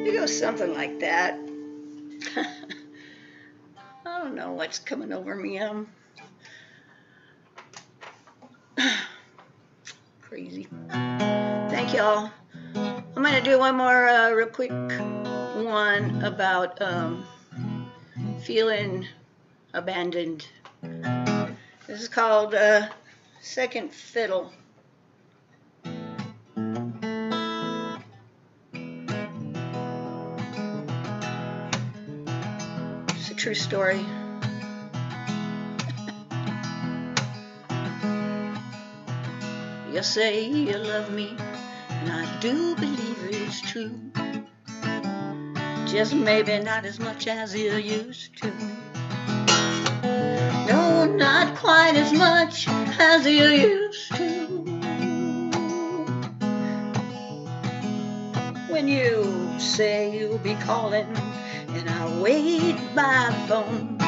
It goes something like that. I don't know what's coming over me. Crazy. Thank y'all. I'm going to do one more real quick one about feeling abandoned. This is called Second Fiddle. It's a true story. You say you love me, and I do believe it's true. Just maybe not as much as you used to. No, not quite as much as you used to. When you say you'll be calling, and I wait by the phone,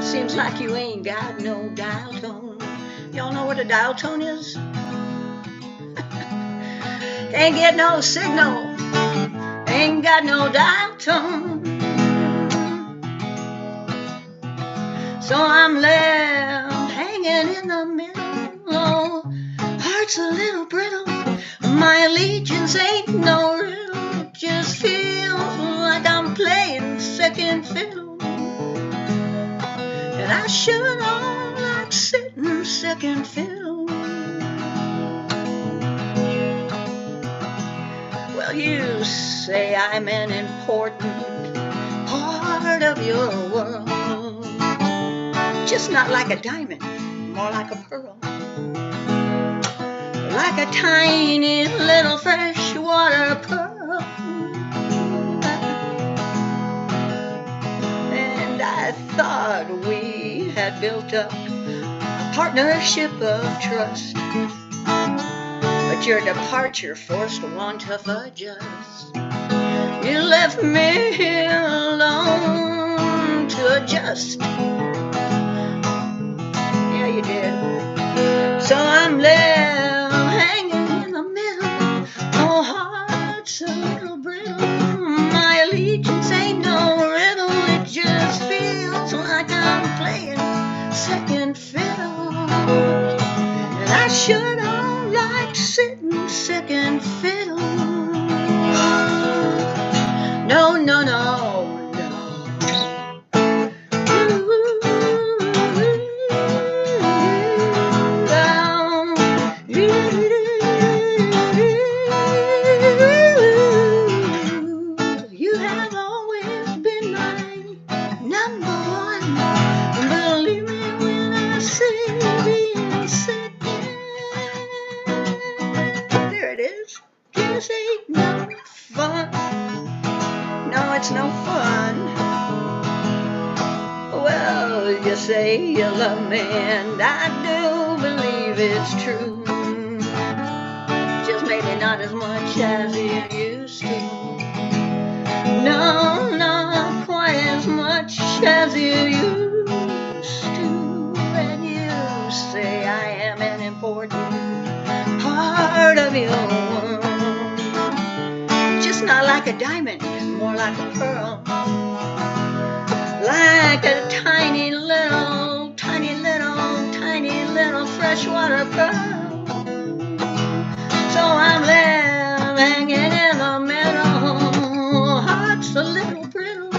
seems like you ain't got no dial tone. Y'all know what a dial tone is? Can't get no signal, ain't got no dial tone. So I'm left hanging in the middle. Oh, heart's a little brittle. My allegiance ain't no riddle. It just feels like I'm playing second fiddle. And I sure don't like sitting second fiddle. Well, you say I'm an important part of your world. Just not like a diamond, more like a pearl. Like a tiny little freshwater pearl. And I thought we had built up a partnership of trust. But your departure forced one tough adjust. You left me alone to adjust. Yeah, you did. So I'm left hanging in the middle. Oh, heart's a little brittle. My allegiance ain't no riddle. It just feels like I'm playing second fiddle. And I sure don't like sitting second fiddle. No, no, no, no. You have always been my number one. Believe me when I say being second. There it is. This ain't no fun. No, it's no fun. Well, you say you love me, and I do believe it's true. Just maybe not as much as you used to. No, not quite as much as you used to. And you say I am an important part of your world. Just not like a diamond, more like a pearl. Like a tiny little freshwater pearl. So I'm left hanging in the middle. Heart's a little brittle.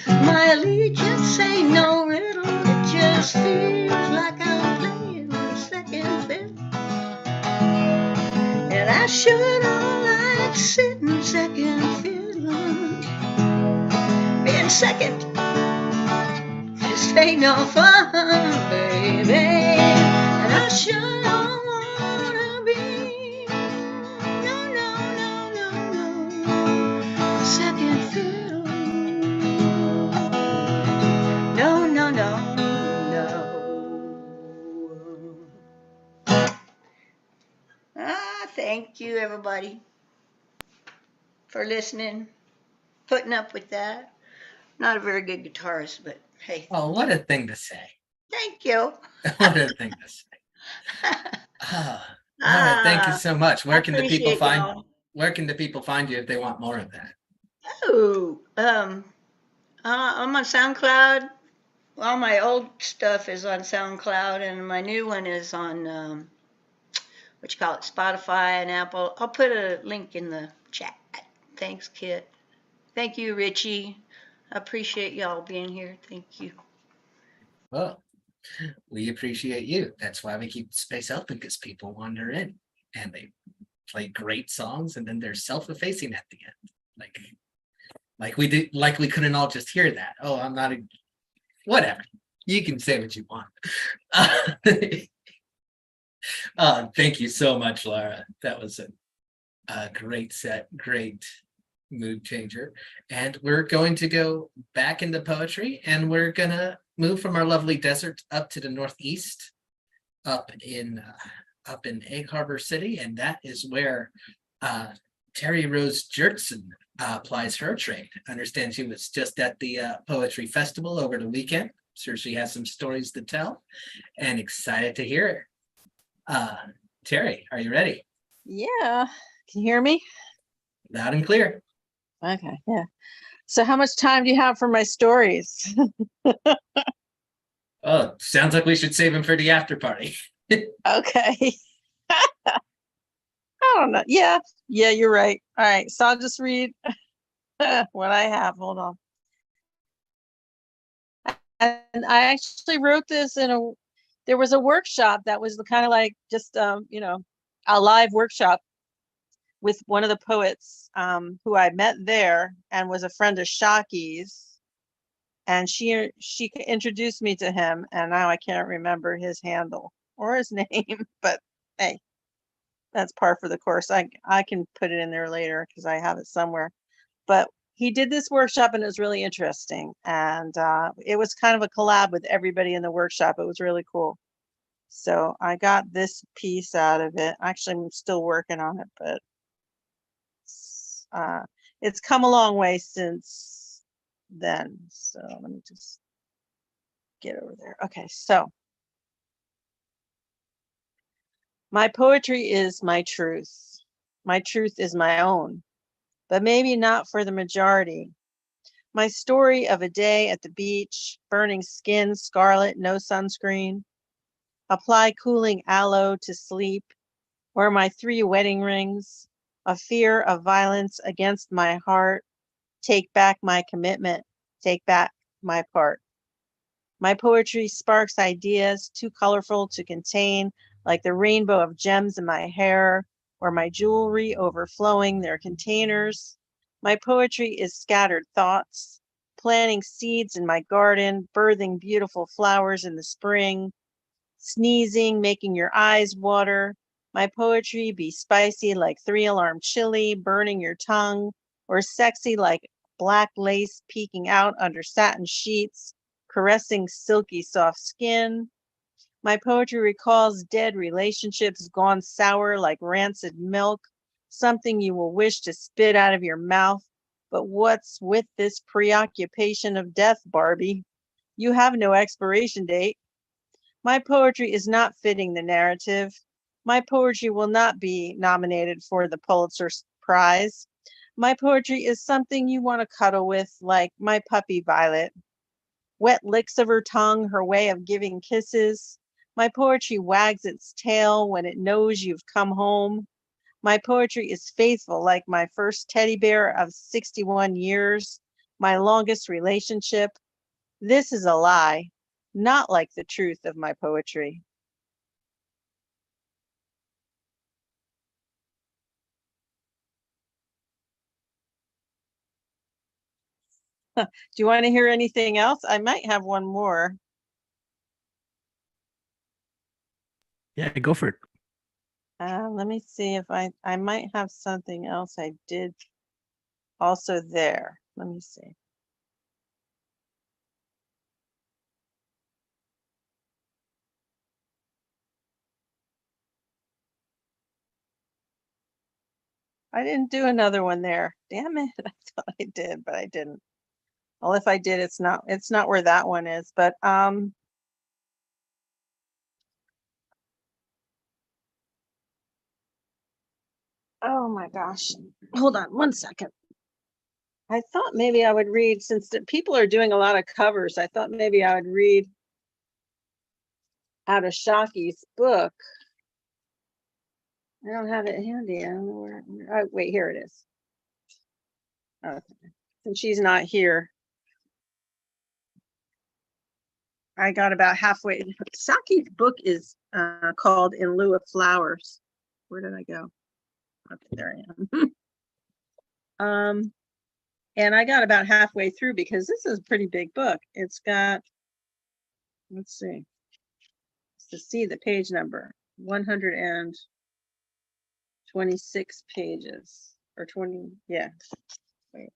My allegiance ain't no riddle. It just feels like I'm playing second fiddle. And I sure don't like sitting second fiddle. Being second just ain't no fun, baby. And I sure don't wanna be no second fiddle. No. Thank you, everybody, for listening, putting up with that. Not a very good guitarist, but hey. Oh, what a thing to say. Thank you. What a thing to say. All right, thank you so much. Where can the people find you if they want more of that? Oh, I'm on SoundCloud. All my old stuff is on SoundCloud, and my new one is on Spotify and Apple. I'll put a link in the chat. Thanks, Kit. Thank you, Richie. I appreciate y'all being here. Thank you. Well, we appreciate you. That's why we keep the space open, because people wander in and they play great songs and then they're self-effacing at the end. Like we couldn't all just hear that. Oh, I'm not a whatever. You can say what you want. Thank you so much, Laura. That was a great set, great mood changer. And we're going to go back into poetry, and we're gonna move from our lovely desert up to the northeast, up in Egg Harbor City, and that is where Terry Rose Jertson applies her trade. I understand she was just at the poetry festival over the weekend. Sure, she has some stories to tell, and excited to hear it. Terry, are you ready? Yeah. Can you hear me? Loud and clear. Okay. Yeah. So how much time do you have for my stories? Oh, sounds like we should save him for the after party. Okay. I don't know. Yeah. Yeah, you're right. All right. So I'll just read what I have. Hold on. And I actually wrote this there was a workshop that was kind of like just, you know, a live workshop with one of the poets who I met there and was a friend of Shocky's. And she introduced me to him, and now I can't remember his handle or his name, but hey, that's par for the course. I can put it in there later because I have it somewhere. But he did this workshop and it was really interesting. And it was kind of a collab with everybody in the workshop. It was really cool. So I got this piece out of it. Actually, I'm still working on it, but it's come a long way since then. So let me just get over there. Okay, so my poetry is my truth. My truth is my own, but maybe not for the majority. My story of a day at the beach, burning skin scarlet, no sunscreen. Apply cooling aloe to sleep, or my 3 wedding rings, a fear of violence against my heart. Take back my commitment, take back my part. My poetry sparks ideas too colorful to contain, like the rainbow of gems in my hair, or my jewelry overflowing their containers. My poetry is scattered thoughts, planting seeds in my garden, birthing beautiful flowers in the spring, sneezing, making your eyes water. My poetry be spicy like 3-alarm chili, burning your tongue, or sexy like black lace peeking out under satin sheets, caressing silky soft skin. My poetry recalls dead relationships gone sour like rancid milk, something you will wish to spit out of your mouth. But what's with this preoccupation of death, Barbie? You have no expiration date. My poetry is not fitting the narrative. My poetry will not be nominated for the Pulitzer Prize. My poetry is something you want to cuddle with, like my puppy Violet. Wet licks of her tongue, her way of giving kisses. My poetry wags its tail when it knows you've come home. My poetry is faithful, like my first teddy bear of 61 years, my longest relationship. This is a lie, not like the truth of my poetry. Do you want to hear anything else? I might have one more. Yeah, go for it. Let me see if I might have something else I did also there. Let me see. I didn't do another one there. Damn it. I thought I did, but I didn't. Well, if I did, it's not where that one is, but oh my gosh. Hold on 1 second. I thought maybe I would read, since the people are doing a lot of covers, I thought maybe I would read out of Shocky's book. I don't have it handy. I don't know where. Oh, wait, here it is. Okay. Since she's not here, I got about halfway. Saki's book is called In Lieu of Flowers. Where did I go? Okay, there I am. And I got about halfway through because this is a pretty big book. It's got, let's see, to see the page number, 126 pages or 20, yeah. Wait.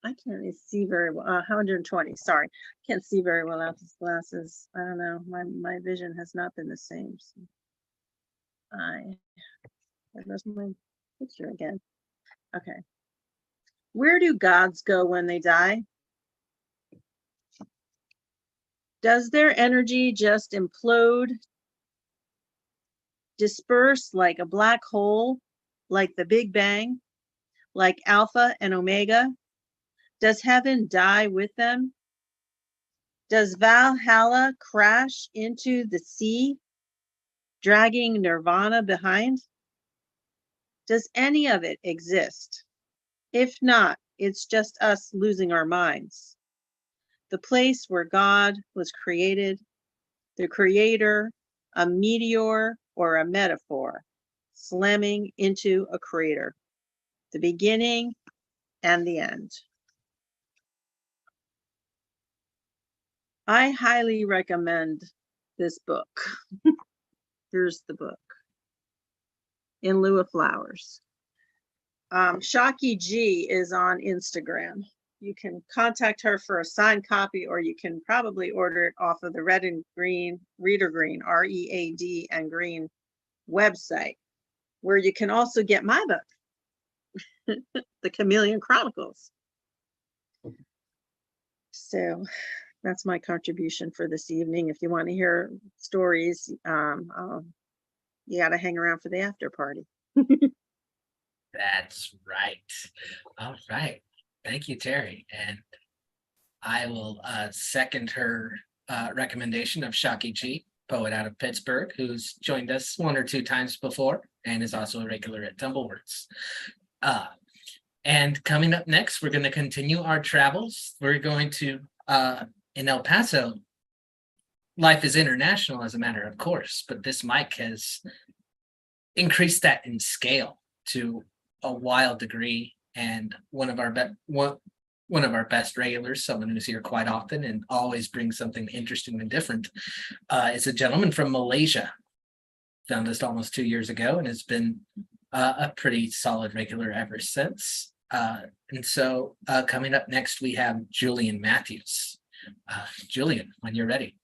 I can't really see very well. 120, sorry. Can't see very well out these glasses. I don't know. My vision has not been the same. So there's my picture again. Okay. Where do gods go when they die? Does their energy just implode, disperse like a black hole, like the Big Bang, like Alpha and Omega? Does heaven die with them? Does Valhalla crash into the sea, dragging Nirvana behind? Does any of it exist? If not, it's just us losing our minds. The place where God was created, the creator, a meteor or a metaphor, slamming into a crater, the beginning and the end. I highly recommend this book. Here's the book. In Lieu of Flowers. Shaki G is on Instagram. You can contact her for a signed copy, or you can probably order it off of the Red and Green, Reader Green, READ and Green website, where you can also get my book, The Chameleon Chronicles. So that's my contribution for this evening. If you want to hear stories, you got to hang around for the after party. That's right. All right. Thank you, Terry. And I will second her recommendation of Shaki G, poet out of Pittsburgh, who's joined us one or two times before and is also a regular at Tumblewords. And coming up next, we're going to continue our travels. We're going to, in El Paso, life is international as a matter of course, but this mic has increased that in scale to a wild degree. And one of our best regulars, someone who's here quite often and always brings something interesting and different, is a gentleman from Malaysia. Found us almost 2 years ago and has been a pretty solid regular ever since. And so coming up next, we have Julian Matthews. Julian, when you're ready.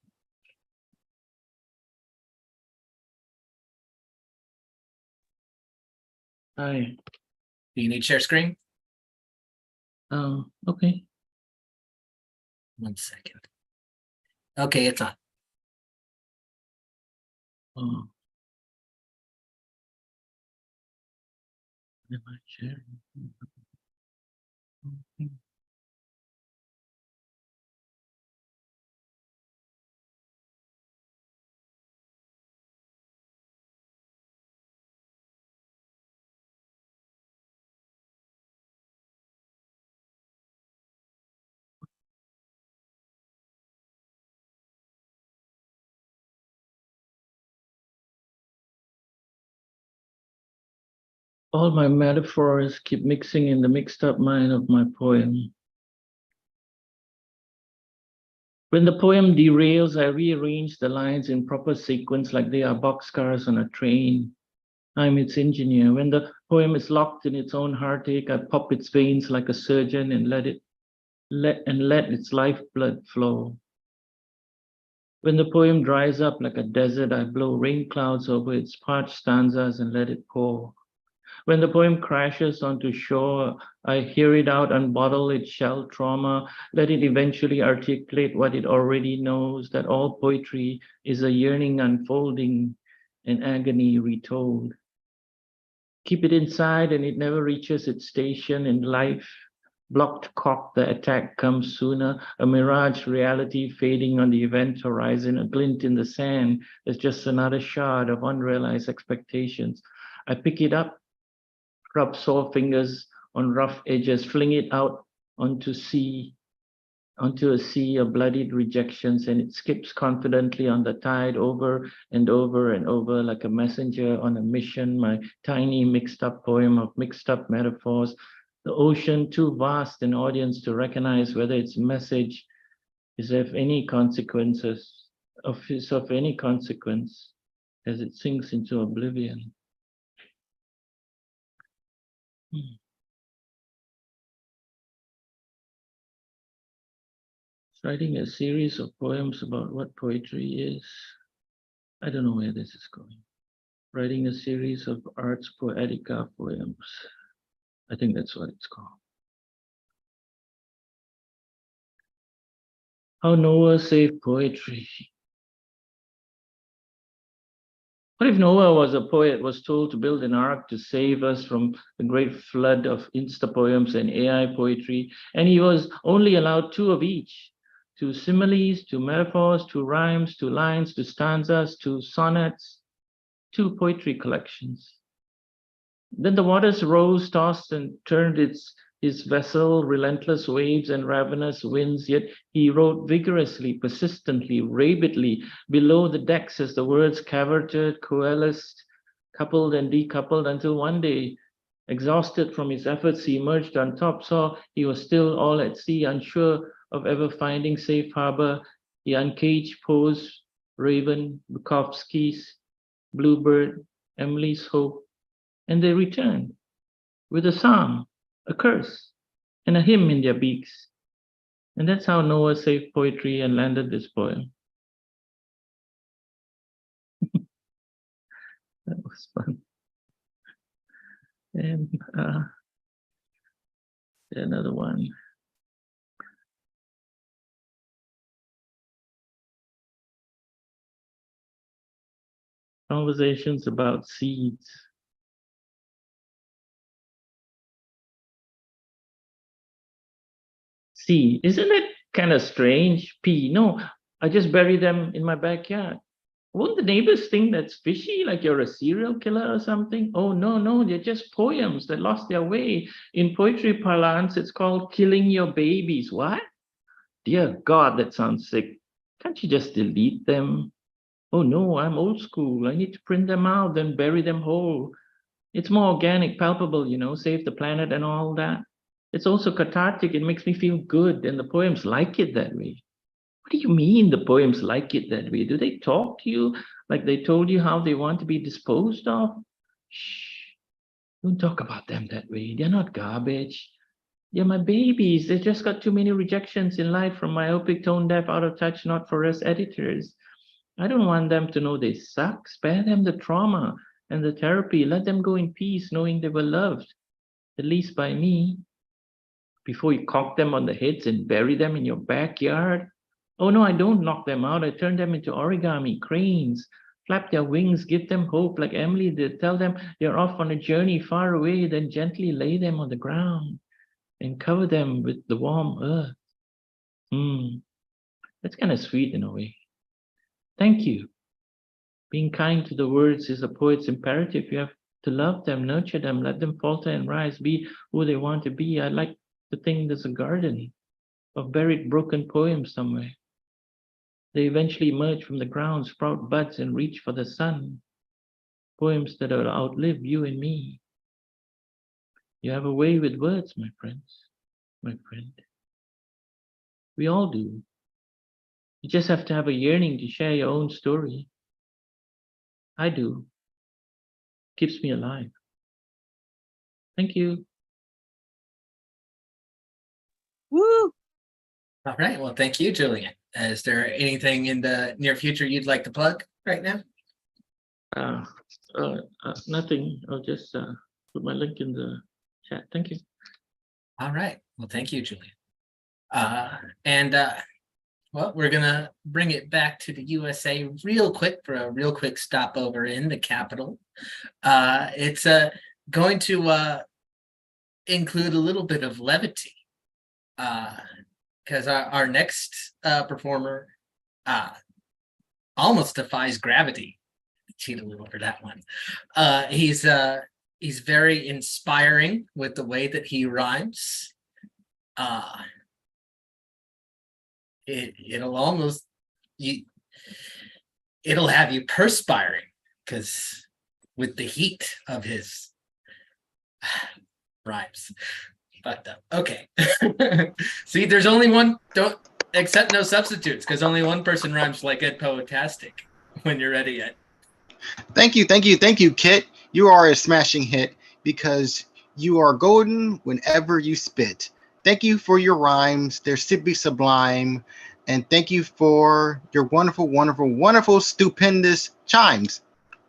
Hi. Do you need share screen? Okay. 1 second. Okay, it's on. Oh. Am I sharing? Okay. All my metaphors keep mixing in the mixed up mind of my poem. When the poem derails, I rearrange the lines in proper sequence like they are boxcars on a train. I'm its engineer. When the poem is locked in its own heartache, I pop its veins like a surgeon and let its lifeblood flow. When the poem dries up like a desert, I blow rain clouds over its parched stanzas and let it pour. When the poem crashes onto shore, I hear it out and bottle its shell trauma, let it eventually articulate what it already knows, that all poetry is a yearning unfolding, an agony retold. Keep it inside and it never reaches its station in life. Blocked cock, the attack comes sooner. A mirage reality fading on the event horizon, a glint in the sand is just another shard of unrealized expectations. I pick it up, rub sore fingers on rough edges, fling it out onto a sea of bloodied rejections, and it skips confidently on the tide over and over and over like a messenger on a mission, my tiny mixed up poem of mixed up metaphors. The ocean too vast an audience to recognize whether its message is of any consequence as it sinks into oblivion. Writing a series of poems about what poetry is. I don't know where this is going. Writing a series of arts poetica poems. I think that's what it's called. How Noah saved poetry. What if Noah was a poet, was told to build an ark to save us from the great flood of Insta poems and AI poetry, and he was only allowed 2 of each, 2 similes, 2 metaphors, 2 rhymes, 2 lines, 2 stanzas, 2 sonnets, 2 poetry collections. Then the waters rose, tossed and turned his vessel, relentless waves and ravenous winds, yet he wrote vigorously, persistently, rabidly, below the decks as the words cavorted, coalesced, coupled and decoupled, until one day, exhausted from his efforts, he emerged on top, saw he was still all at sea, unsure of ever finding safe harbor. He uncaged Poe's Raven, Bukowski's Bluebird, Emily's Hope, and they returned with a psalm, a curse, and a hymn in their beaks. And that's how Noah saved poetry and landed this poem. That was fun. And another one. Conversations about seeds. C, isn't it kind of strange? P, no, I just bury them in my backyard. Won't the neighbors think that's fishy, like you're a serial killer or something? Oh, no, they're just poems that lost their way. In poetry parlance, it's called killing your babies. What? Dear God, that sounds sick. Can't you just delete them? Oh no, I'm old school. I need to print them out, then bury them whole. It's more organic, palpable, save the planet and all that. It's also cathartic. It makes me feel good, and the poems like it that way. What do you mean the poems like it that way? Do they talk to you like they told you how they want to be disposed of? Shh, don't talk about them that way. They're not garbage. They're my babies. They just got too many rejections in life from myopic, tone deaf, out of touch, not for us editors. I don't want them to know they suck. Spare them the trauma and the therapy. Let them go in peace, knowing they were loved, at least by me. Before you cock them on the heads and bury them in your backyard. Oh no, I don't knock them out. I turn them into origami, cranes, flap their wings, give them hope like Emily did. Tell them they're off on a journey far away, then gently lay them on the ground and cover them with the warm earth. That's kind of sweet in a way. Thank you. Being kind to the words is a poet's imperative. You have to love them, nurture them, let them falter and rise, be who they want to be. I like to think there's a garden of buried, broken poems somewhere. They eventually emerge from the ground, sprout buds, and reach for the sun. Poems that will outlive you and me. You have a way with words, my friends, my friend. We all do. You just have to have a yearning to share your own story. I do. Keeps me alive. Thank you. Woo! All right. Well, thank you, Julian. Is there anything in the near future you'd like to plug right now? Nothing. I'll just put my link in the chat. Thank you. All right. Well, thank you, Julian. Well, we're gonna bring it back to the USA real quick for a real quick stopover in the Capitol. It's going to include a little bit of levity Because our next performer almost defies gravity. Cheat a little for that one. He's very inspiring with the way that he rhymes. It'll almost it'll have you perspiring because with the heat of his rhymes. Fucked up. Okay. See, there's only one. Don't accept no substitutes because only one person rhymes like Ed Poetastic. When you're ready, Ed. Thank you, Kit. You are a smashing hit because you are golden whenever you spit. Thank you for your rhymes. They're simply sublime. And thank you for your wonderful, wonderful, wonderful, stupendous chimes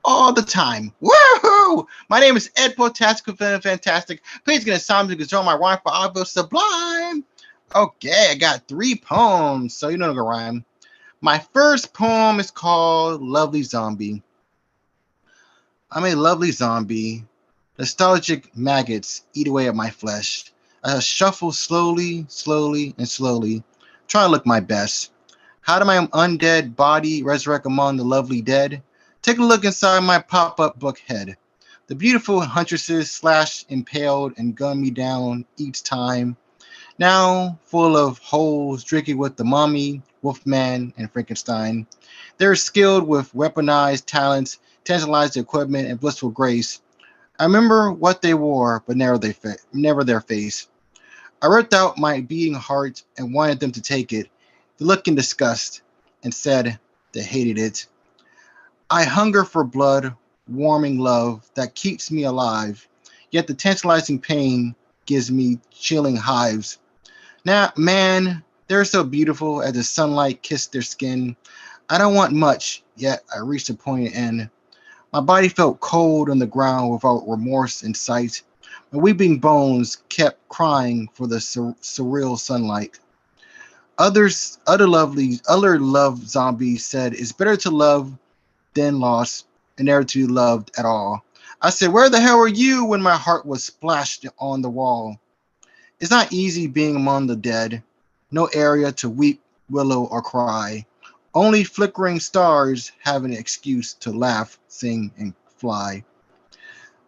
all the time. Woohoo! My name is Ed Potastic, fantastic. Please get a sound to control my rhyme for I feel sublime. Okay, I got 3 poems, so you know the rhyme. My first poem is called Lovely Zombie. I'm a lovely zombie. Nostalgic maggots eat away at my flesh. I shuffle slowly, slowly, and slowly, trying to look my best. How did my undead body resurrect among the lovely dead? Take a look inside my pop-up book head. The beautiful huntresses slashed, impaled, and gunned me down each time. Now full of holes, drinking with the mummy, Wolfman, and Frankenstein. They're skilled with weaponized talents, tantalized equipment, and blissful grace. I remember what they wore, but never their face. I ripped out my beating heart and wanted them to take it. They looked in disgust and said they hated it. I hunger for blood, warming love that keeps me alive, yet the tantalizing pain gives me chilling hives. Now, man, they're so beautiful as the sunlight kissed their skin. I don't want much, yet I reached a pointed end. My body felt cold on the ground without remorse in sight. My weeping bones kept crying for the surreal sunlight. Other love zombies said it's better to love than lost and never to be loved at all. I said, where the hell were you when my heart was splashed on the wall? It's not easy being among the dead. No area to weep, willow, or cry. Only flickering stars have an excuse to laugh, sing, and fly.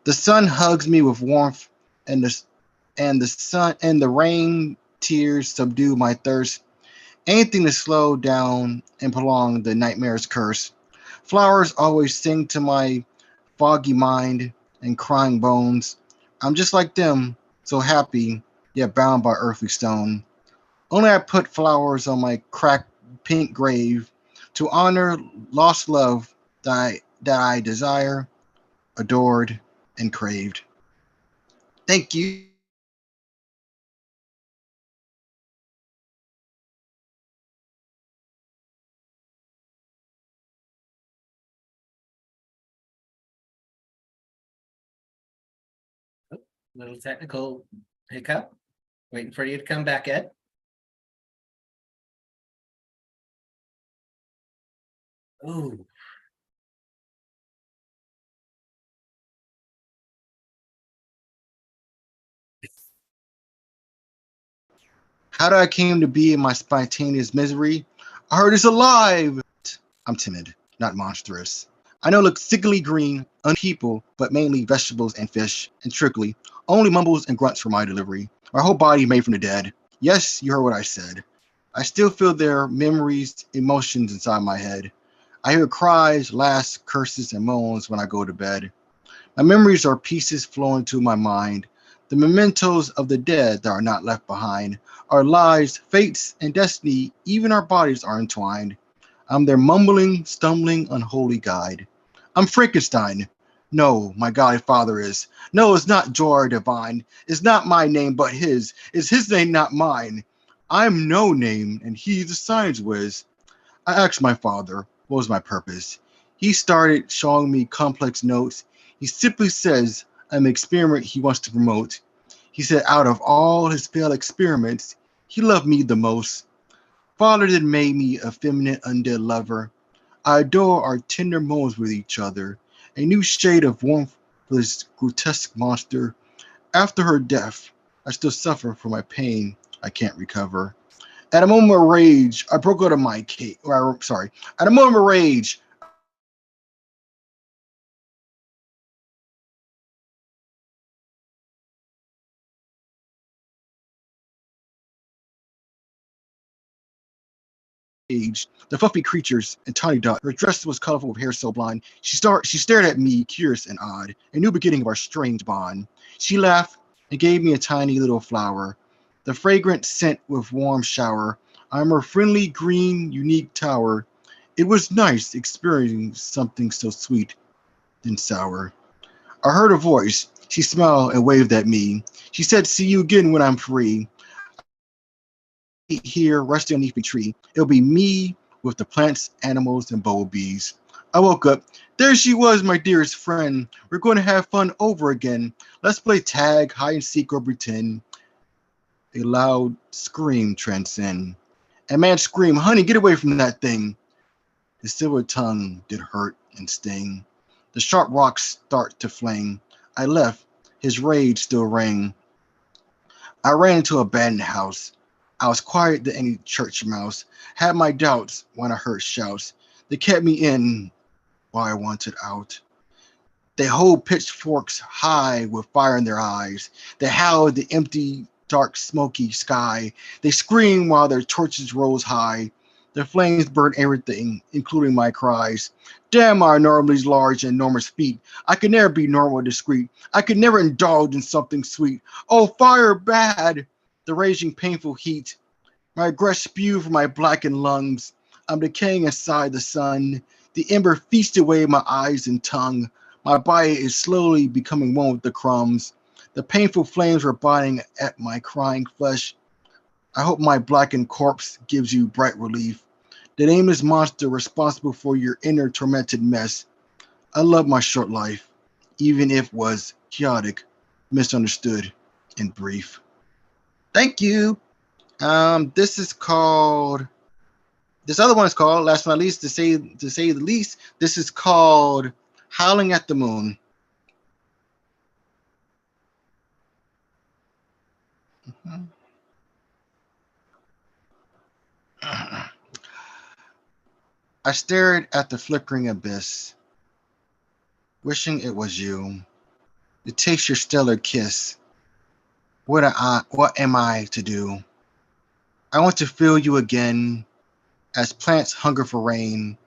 The sun hugs me with warmth, and the rain tears subdue my thirst. Anything to slow down and prolong the nightmare's curse. Flowers always sing to my foggy mind and crying bones. I'm just like them, so happy, yet bound by earthly stone. Only I put flowers on my cracked pink grave to honor lost love that I desire, adored, and craved. Thank you. Little technical hiccup. Waiting for you to come back, Ed. Oh. How did I came to be in my spontaneous misery? I heard it's alive. I'm timid, not monstrous. I know look sickly green, unpeople, but mainly vegetables and fish, and trickly. Only mumbles and grunts for my delivery. My whole body made from the dead. Yes, you heard what I said. I still feel their memories, emotions inside my head. I hear cries, laughs, curses, and moans when I go to bed. My memories are pieces flowing to my mind. The mementos of the dead that are not left behind. Our lives, fates, and destiny, even our bodies are entwined. I'm their mumbling, stumbling, unholy guide. I'm Frankenstein. No, my godfather is. No, it's not joy divine. It's not my name, but his. It's his name, not mine. I'm no name, and he's the science whiz. I asked my father, what was my purpose? He started showing me complex notes. He simply says I'm an experiment he wants to promote. He said out of all his failed experiments, he loved me the most. Father then made me a feminine undead lover. I adore our tender moments with each other. A new shade of warmth for this grotesque monster. After her death, I still suffer from my pain I can't recover. At a moment of rage, I broke out of my cage. Sorry. At a moment of rage, the fluffy creatures and tiny dot. Her dress was colorful with hair so blonde. She stared at me, curious and odd, a new beginning of our strange bond. She laughed and gave me a tiny little flower, the fragrant scent with warm shower. I'm her friendly green, unique tower. It was nice experiencing something so sweet and sour. I heard a voice. She smiled and waved at me. She said, "See you again when I'm free. Here, resting underneath a tree. It'll be me with the plants, animals, and bumblebees." I woke up. There she was, my dearest friend. We're going to have fun over again. Let's play tag, hide and seek, or pretend. A loud scream transcend. A man screamed, "Honey, get away from that thing." His silver tongue did hurt and sting. The sharp rocks start to fling. I left. His rage still rang. I ran into a abandoned house. I was quiet than any church mouse. Had my doubts when I heard shouts. They kept me in while I wanted out. They hold pitchforks high with fire in their eyes. They howl at the empty, dark, smoky sky. They scream while their torches rose high. Their flames burn everything, including my cries. Damn our normally large and enormous feet. I could never be normal or discreet. I could never indulge in something sweet. Oh, fire bad! The raging painful heat. My regrets spew from my blackened lungs. I'm decaying inside the sun. The ember feasts away my eyes and tongue. My body is slowly becoming one with the crumbs. The painful flames are biting at my crying flesh. I hope my blackened corpse gives you bright relief. The nameless monster responsible for your inner tormented mess. I love my short life, even if it was chaotic, misunderstood, and brief. Thank you. This is called. This other one is called. Last but not least, to say the least, this is called "Howling at the Moon." I stared at the flickering abyss, wishing it was you. To taste your stellar kiss. What am I to do? I want to feel you again, as plants hunger for rain.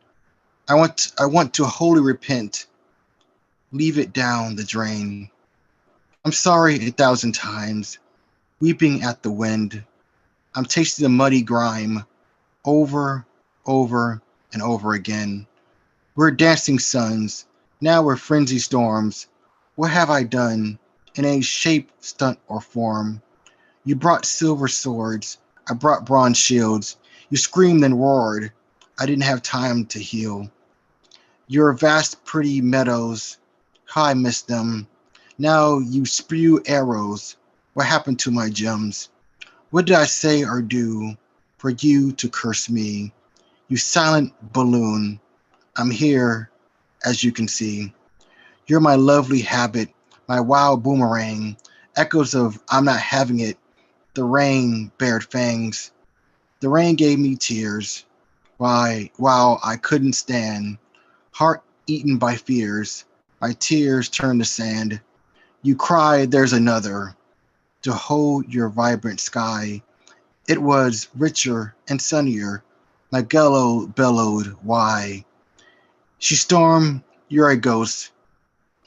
I want to wholly repent, leave it down the drain. I'm sorry 1,000 times, weeping at the wind. I'm tasting the muddy grime, over, and over again. We're dancing suns, now we're frenzied storms. What have I done, in any shape, stunt, or form? You brought silver swords, I brought bronze shields. You screamed and roared, I didn't have time to heal. Your vast pretty meadows, how I miss them. Now you spew arrows, what happened to my gems? What did I say or do for you to curse me? You silent balloon, I'm here, as you can see. You're my lovely habit, my wild boomerang, echoes of I'm not having it. The rain bared fangs. The rain gave me tears. While I couldn't stand, heart eaten by fears, my tears turned to sand. You cried, there's another, to hold your vibrant sky. It was richer and sunnier. My gallow bellowed, why? She stormed, you're a ghost.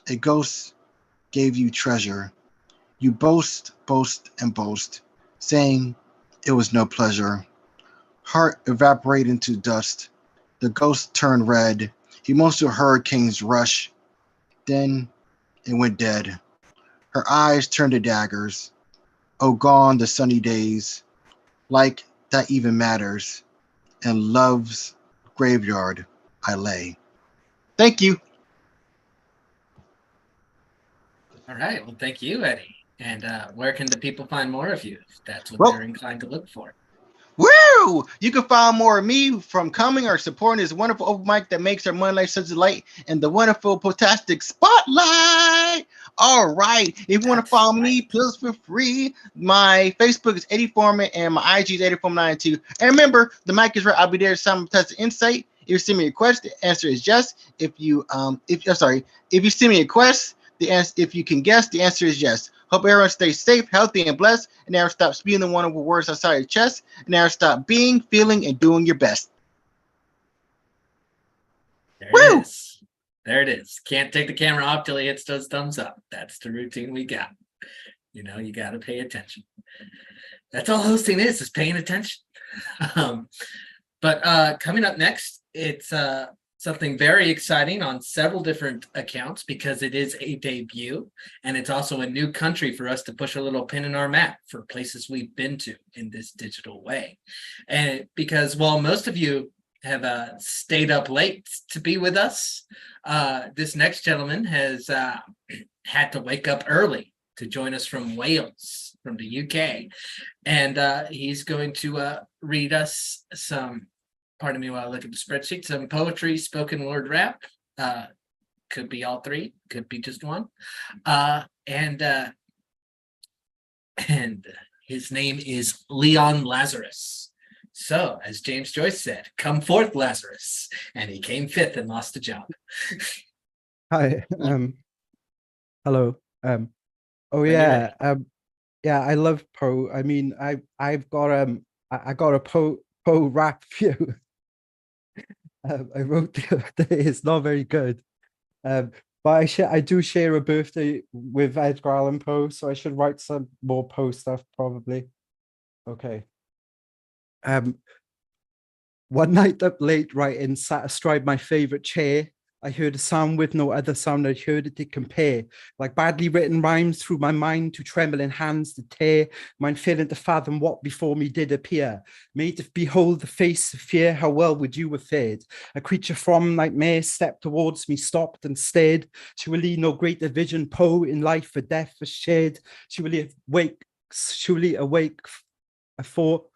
A ghost gave you treasure. You boast, and boast, saying it was no pleasure. Heart evaporated into dust. The ghost turned red. Emotional hurricanes rush. Then it went dead. Her eyes turned to daggers. Oh, gone the sunny days. Like that even matters. In love's graveyard I lay. Thank you. All right. Well, thank you, Eddie. And where can the people find more of you if that's what Well, they're inclined to look for? Woo! You can find more of me from coming or supporting this wonderful open mic that makes our money life such a light and the wonderful fantastic spotlight. All right. If you want to follow me, please feel free. My Facebook is Eddie Foreman and my IG is EddieForeman92. And remember, the mic is right. I'll be there to simultest the insight. If you send me a request, the answer is yes. If you send me a request, if you can guess, the answer is yes. Hope everyone stays safe, healthy, and blessed, and never stop speaking the wonderful words outside your chest, and never stop being, feeling, and doing your best. There Woo! it is. There it is. Can't take the camera off till he hits those thumbs up. That's the routine we got. You know, you got to pay attention. That's all hosting is paying attention. But coming up next, it's something very exciting on several different accounts because it is a debut and it's also a new country for us to push a little pin in our map for places we've been to in this digital way. And because while most of you have stayed up late to be with us, this next gentleman has had to wake up early to join us from Wales, from the UK. And he's going to read us some, pardon me while I look at the spreadsheet, some poetry, spoken word rap. Could be all three, could be just one. And his name is Leon Lazarus. So, as James Joyce said, come forth, Lazarus. And he came fifth and lost a job. Hi. Hello. Yeah, I love Poe. I mean, I've got I got a Poe rap view. I wrote the other day. It's not very good. But I do share a birthday with Edgar Allan Poe, so I should write some more Poe stuff probably. Okay. One night up late writing, sat astride my favorite chair. I heard a sound with no other sound I'd heard it to compare. Like badly written rhymes through my mind to trembling hands to tear, mind failing to fathom what before me did appear. Made to behold the face of fear, how well would you have fared? A creature from nightmare stepped towards me, stopped and stared. Surely no greater vision Poe in life or death was shared. Surely awake for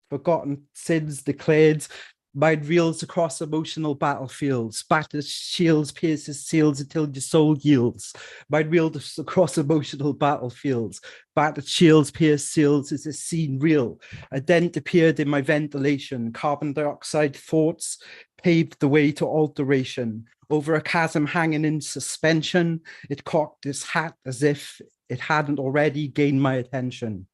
forgotten sins declared. Mind reels across emotional battlefields, batters shields, pierces seals until your soul yields. Mind reels across emotional battlefields, battered shields, pierce seals. Is this scene real? A dent appeared in my ventilation. Carbon dioxide thoughts paved the way to alteration. Over a chasm hanging in suspension, it cocked its hat as if it hadn't already gained my attention.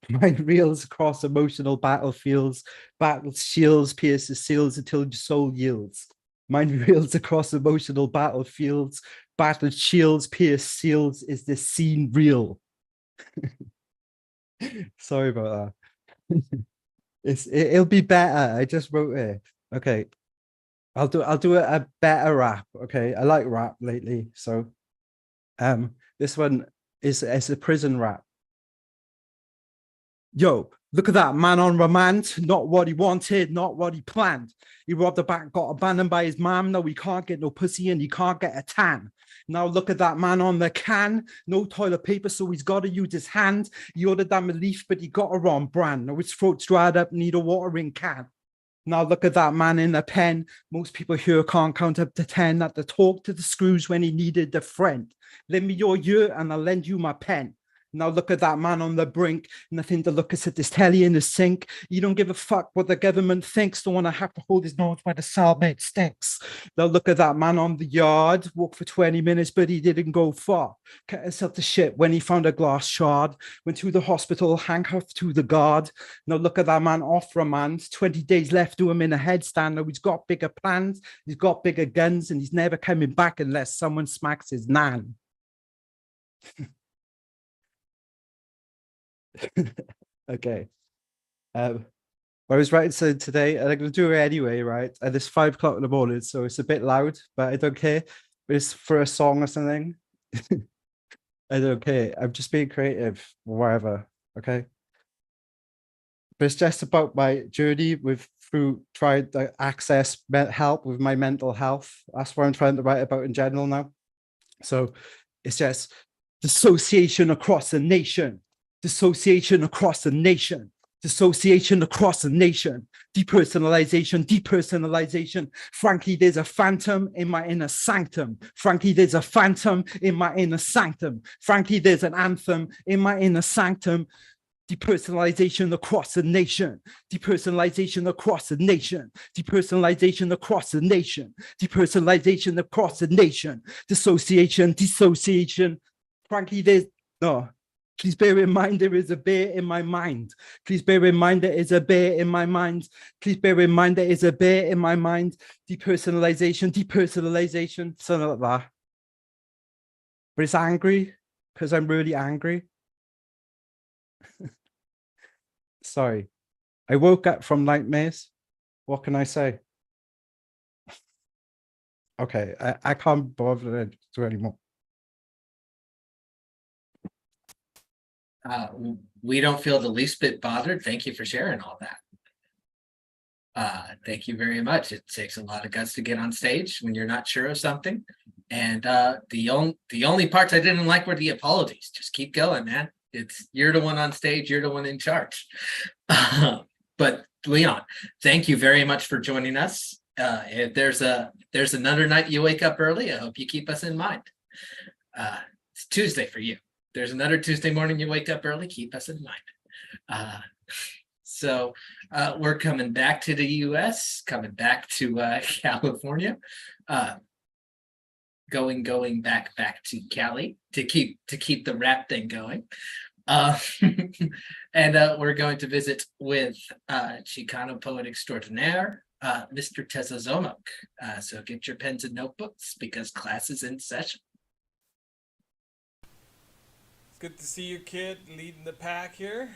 Mind reels across emotional battlefields, battles shields, pierces seals until your soul yields. Mind reels across emotional battlefields, battled shields, pierce seals. Is this scene real? Sorry about that. It'll be better. I just wrote it. Okay. I'll do a better rap. Okay. I like rap lately. So this one is a prison rap. Yo, look at that man on remand, not what he wanted, not what he planned. He robbed a bank, got abandoned by his mom. No, he can't get no pussy and he can't get a tan. Now look at that man on the can, no toilet paper, so he's got to use his hand. He ordered that leaf, but he got a wrong brand. Now his throat's dried up, need a watering can. Now look at that man in the pen. Most people here can't count up to 10. At the talk to the screws when he needed a friend. Lend me your ear and I'll lend you my pen. Now look at that man on the brink. Nothing to look at this telly in the sink. You don't give a fuck what the government thinks. Don't want to have to hold his nose while the cellmate stinks. Now look at that man on the yard. Walked for 20 minutes, but he didn't go far. Cut himself to shit when he found a glass shard. Went to the hospital, handcuffed to the guard. Now look at that man off remand. 20 days left to him in a headstand. Now he's got bigger plans. He's got bigger guns, and he's never coming back unless someone smacks his nan. Okay. I was writing something today, and I'm going to do it anyway, right? And it's 5 o'clock in the morning, so it's a bit loud, but I don't care. But it's for a song or something. I don't care. I'm just being creative, or whatever. Okay. But it's just about my journey through trying to access help with my mental health. That's what I'm trying to write about in general now. So it's just dissociation across the nation. Dissociation across the nation. Dissociation across the nation, depersonalization. Frankly, there's a phantom in my inner sanctum. Frankly, there's a phantom in my inner sanctum. Frankly, there's an anthem in my inner sanctum. Depersonalization across the nation, depersonalization across the nation, depersonalization across the nation, depersonalization across the nation, dissociation. Frankly, there's no. Please bear in mind there is a bear in my mind. Please bear in mind there is a bear in my mind. Please bear in mind there is a bear in my mind. Depersonalization, something like that. But it's angry because I'm really angry. Sorry, I woke up from nightmares. What can I say? Okay, I can't bother to do anymore. We don't feel the least bit bothered. Thank you for sharing all that. Thank you very much. It takes a lot of guts to get on stage when you're not sure of something. And the only parts I didn't like were the apologies. Just keep going, man. You're the one on stage, you're the one in charge. But Leon, thank you very much for joining us. If there's another night you wake up early, I hope you keep us in mind. It's Tuesday for you. There's another Tuesday morning you wake up early, keep us in mind. So we're coming back to the US, coming back to California. Going back to Cali to keep the rap thing going. And we're going to visit with Chicano poet extraordinaire, Mr. Tezazomok. So get your pens and notebooks because class is in session. It's good to see you, Kit, leading the pack here.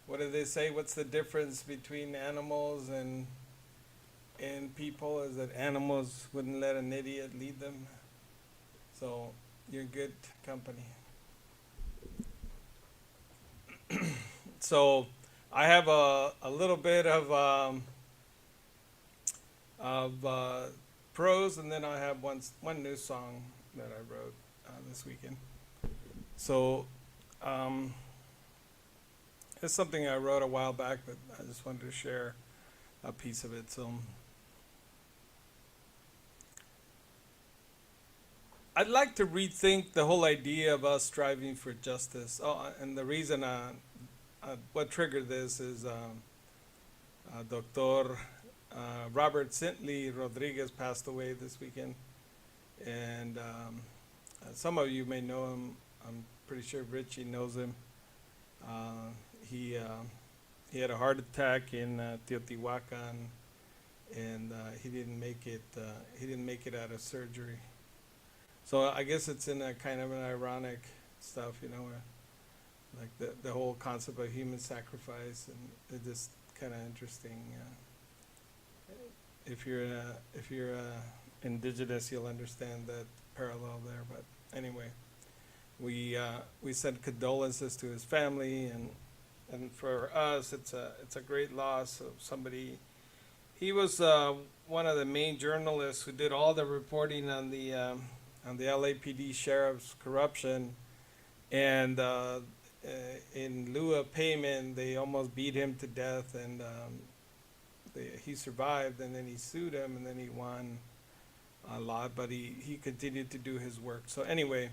What do they say? What's the difference between animals and people? Is that animals wouldn't let an idiot lead them? So you're good company. So I have a little bit of prose, and then I have one new song that I wrote this weekend. So it's something I wrote a while back, but I just wanted to share a piece of it. So I'd like to rethink the whole idea of us striving for justice. Oh, and the reason what triggered this is Dr. Robert Sintley Rodriguez passed away this weekend, and some of you may know him. I'm pretty sure Richie knows him. He had a heart attack in Teotihuacan, and he didn't make it. He didn't make it out of surgery. So I guess it's in a kind of an ironic stuff, you know, like the whole concept of human sacrifice, and it's just kind of interesting. If you're indigenous, you'll understand that parallel there. But anyway, we send condolences to his family, and for us, it's a great loss of somebody. He was one of the main journalists who did all the reporting on the LAPD sheriff's corruption, and in lieu of payment, they almost beat him to death, and he survived, and then he sued him, and then he won a lot, but he continued to do his work. So anyway,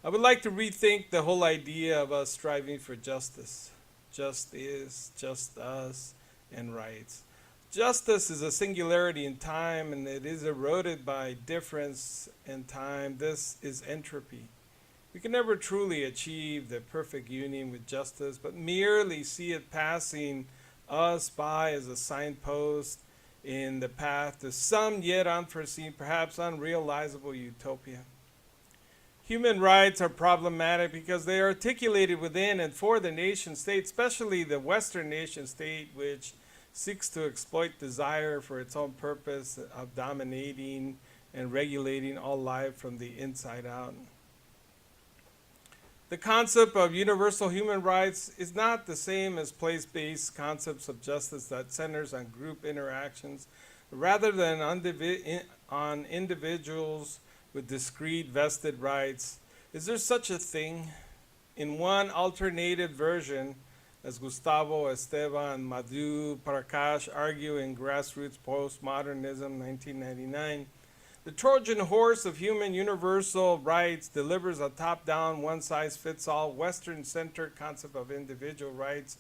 I would like to rethink the whole idea of us striving for justice. Just is, just us, and rights. Justice is a singularity in time, and it is eroded by difference in time. This is entropy. We can never truly achieve the perfect union with justice, but merely see it passing us by as a signpost in the path to some yet unforeseen, perhaps unrealizable utopia. Human rights are problematic because they are articulated within and for the nation state, especially the Western nation state, which seeks to exploit desire for its own purpose of dominating and regulating all life from the inside out. The concept of universal human rights is not the same as place-based concepts of justice that centers on group interactions, rather than on individuals with discrete vested rights. Is there such a thing? In one alternative version, as Gustavo Esteban and Madhu Prakash argue in Grassroots Postmodernism, 1999. The Trojan horse of human universal rights delivers a top-down, one-size-fits-all, Western-centered concept of individual rights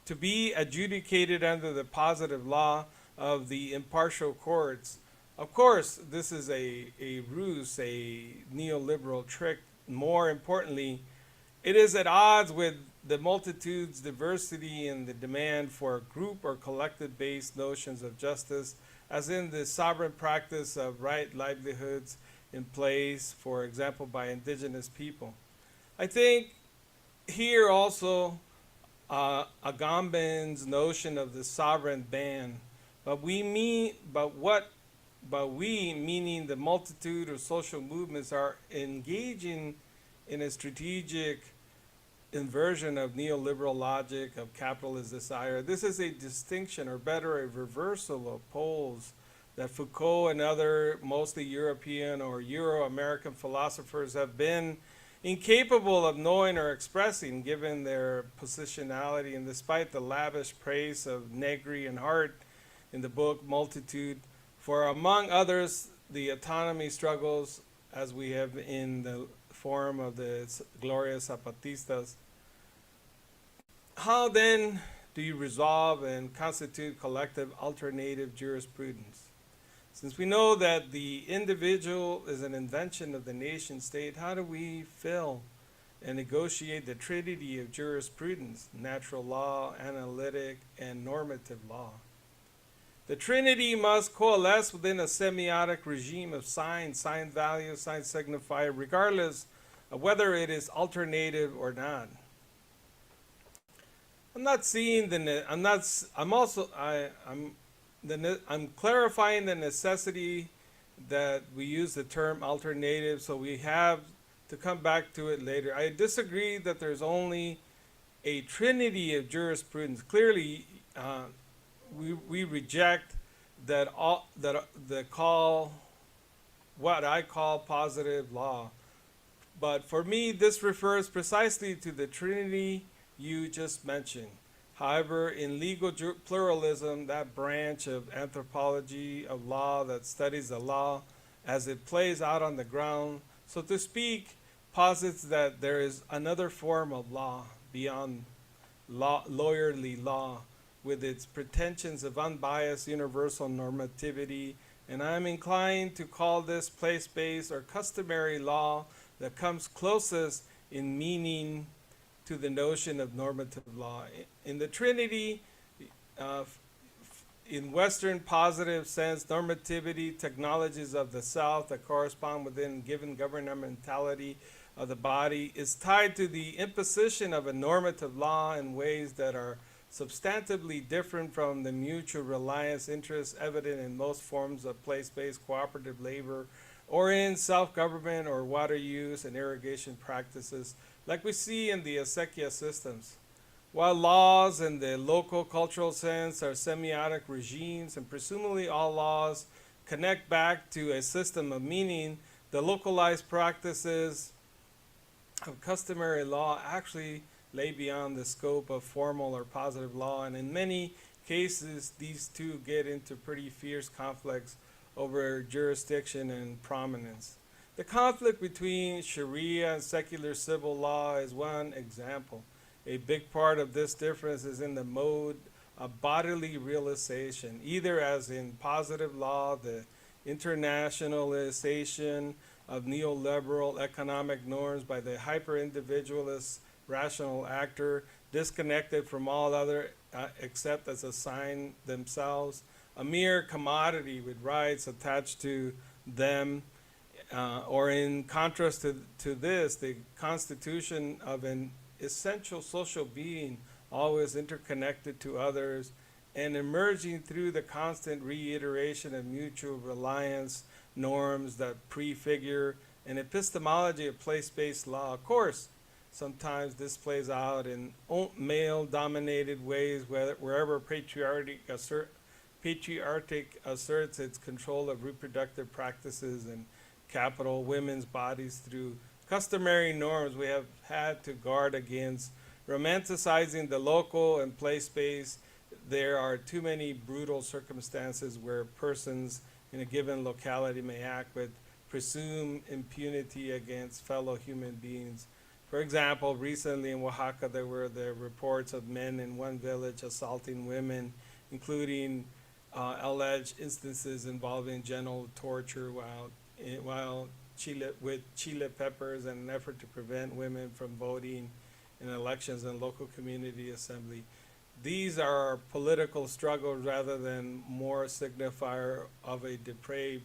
to be adjudicated under the positive law of the impartial courts. Of course, this is a ruse, a neoliberal trick. More importantly, it is at odds with the multitude's diversity and the demand for group or collective-based notions of justice, as in the sovereign practice of right livelihoods in place, for example, by indigenous people. I think here also Agamben's notion of the sovereign ban, but we, meaning the multitude of social movements, are engaging in a strategic inversion of neoliberal logic of capitalist desire. This is a distinction, or better, a reversal of poles that Foucault and other mostly European or Euro-American philosophers have been incapable of knowing or expressing, given their positionality. And despite the lavish praise of Negri and Hart in the book Multitude, for among others, the autonomy struggles, as we have in the form of the glorious Zapatistas. How then do you resolve and constitute collective alternative jurisprudence? Since we know that the individual is an invention of the nation state, how do we fill and negotiate the trinity of jurisprudence, natural law, analytic, and normative law? The trinity must coalesce within a semiotic regime of sign value, sign signifier, regardless of whether it is alternative or not. I'm clarifying the necessity that we use the term alternative, so we have to come back to it later. I disagree that there's only a trinity of jurisprudence. Clearly, we reject that what I call positive law. But for me, this refers precisely to the trinity you just mentioned. However, in legal pluralism, that branch of anthropology of law that studies the law as it plays out on the ground, so to speak, posits that there is another form of law beyond lawyerly law, with its pretensions of unbiased universal normativity, and I am inclined to call this place-based or customary law that comes closest in meaning to the notion of normative law. In the Trinity, in Western positive sense, normativity, technologies of the South that correspond within given governmentality of the body, is tied to the imposition of a normative law in ways that are substantively different from the mutual reliance interests evident in most forms of place-based cooperative labor, or in self-government or water use and irrigation practices, like we see in the acequia systems. While laws in the local cultural sense are semiotic regimes, and presumably all laws connect back to a system of meaning, the localized practices of customary law actually lay beyond the scope of formal or positive law, and in many cases these two get into pretty fierce conflicts over jurisdiction and prominence. The conflict between Sharia and secular civil law is one example. A big part of this difference is in the mode of bodily realization, either as in positive law, the internationalization of neoliberal economic norms by the hyper-individualist rational actor, disconnected from all other except as a sign themselves, a mere commodity with rights attached to them, or in contrast to this, the constitution of an essential social being, always interconnected to others, and emerging through the constant reiteration of mutual reliance norms that prefigure an epistemology of place-based law. Of course, sometimes this plays out in male-dominated ways, wherever patriarchic asserts its control of reproductive practices and capital women's bodies through customary norms we have had to guard against romanticizing the local and place space. There are too many brutal circumstances where persons in a given locality may act with presumed impunity against fellow human beings. For example, recently in Oaxaca, there were the reports of men in one village assaulting women, including alleged instances involving genital torture while chile peppers in an effort to prevent women from voting in elections and local community assembly. These are political struggles rather than more signifier of a depraved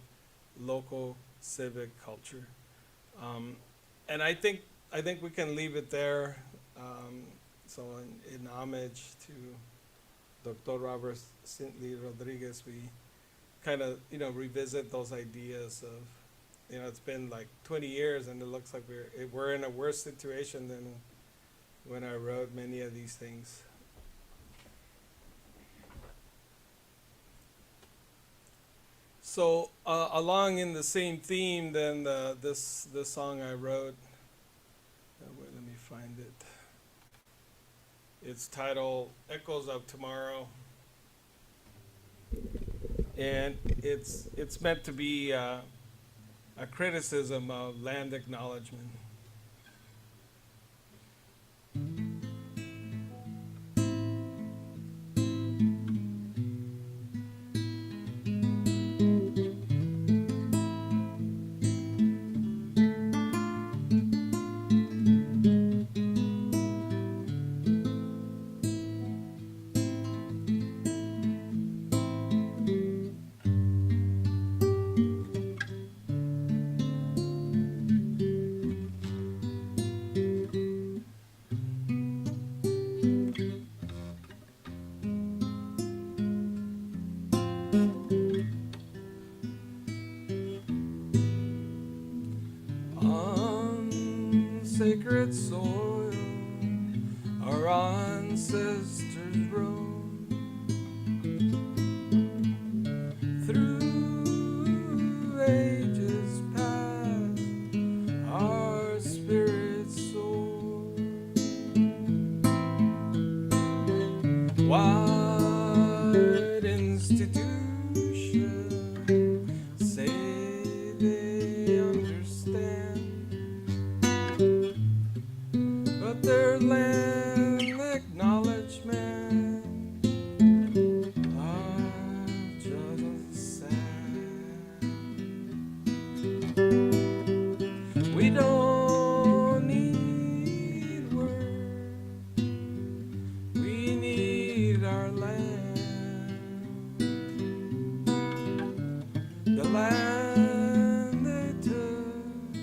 local civic culture. And I think we can leave it there. So in homage to Dr. Robert Sintley Rodriguez, we kind of, revisit those ideas of, it's been like 20 years and it looks like we're in a worse situation than when I wrote many of these things. So along in the same theme, then this song I wrote. Wait, let me find it. It's titled "Echoes of Tomorrow," and it's meant to be a criticism of land acknowledgement. Sacred soil, our ancestors roam through ages past, our spirits soar. What institutions say they understand, but their land acknowledgement are just sad. We don't need words, we need our land. The land they took,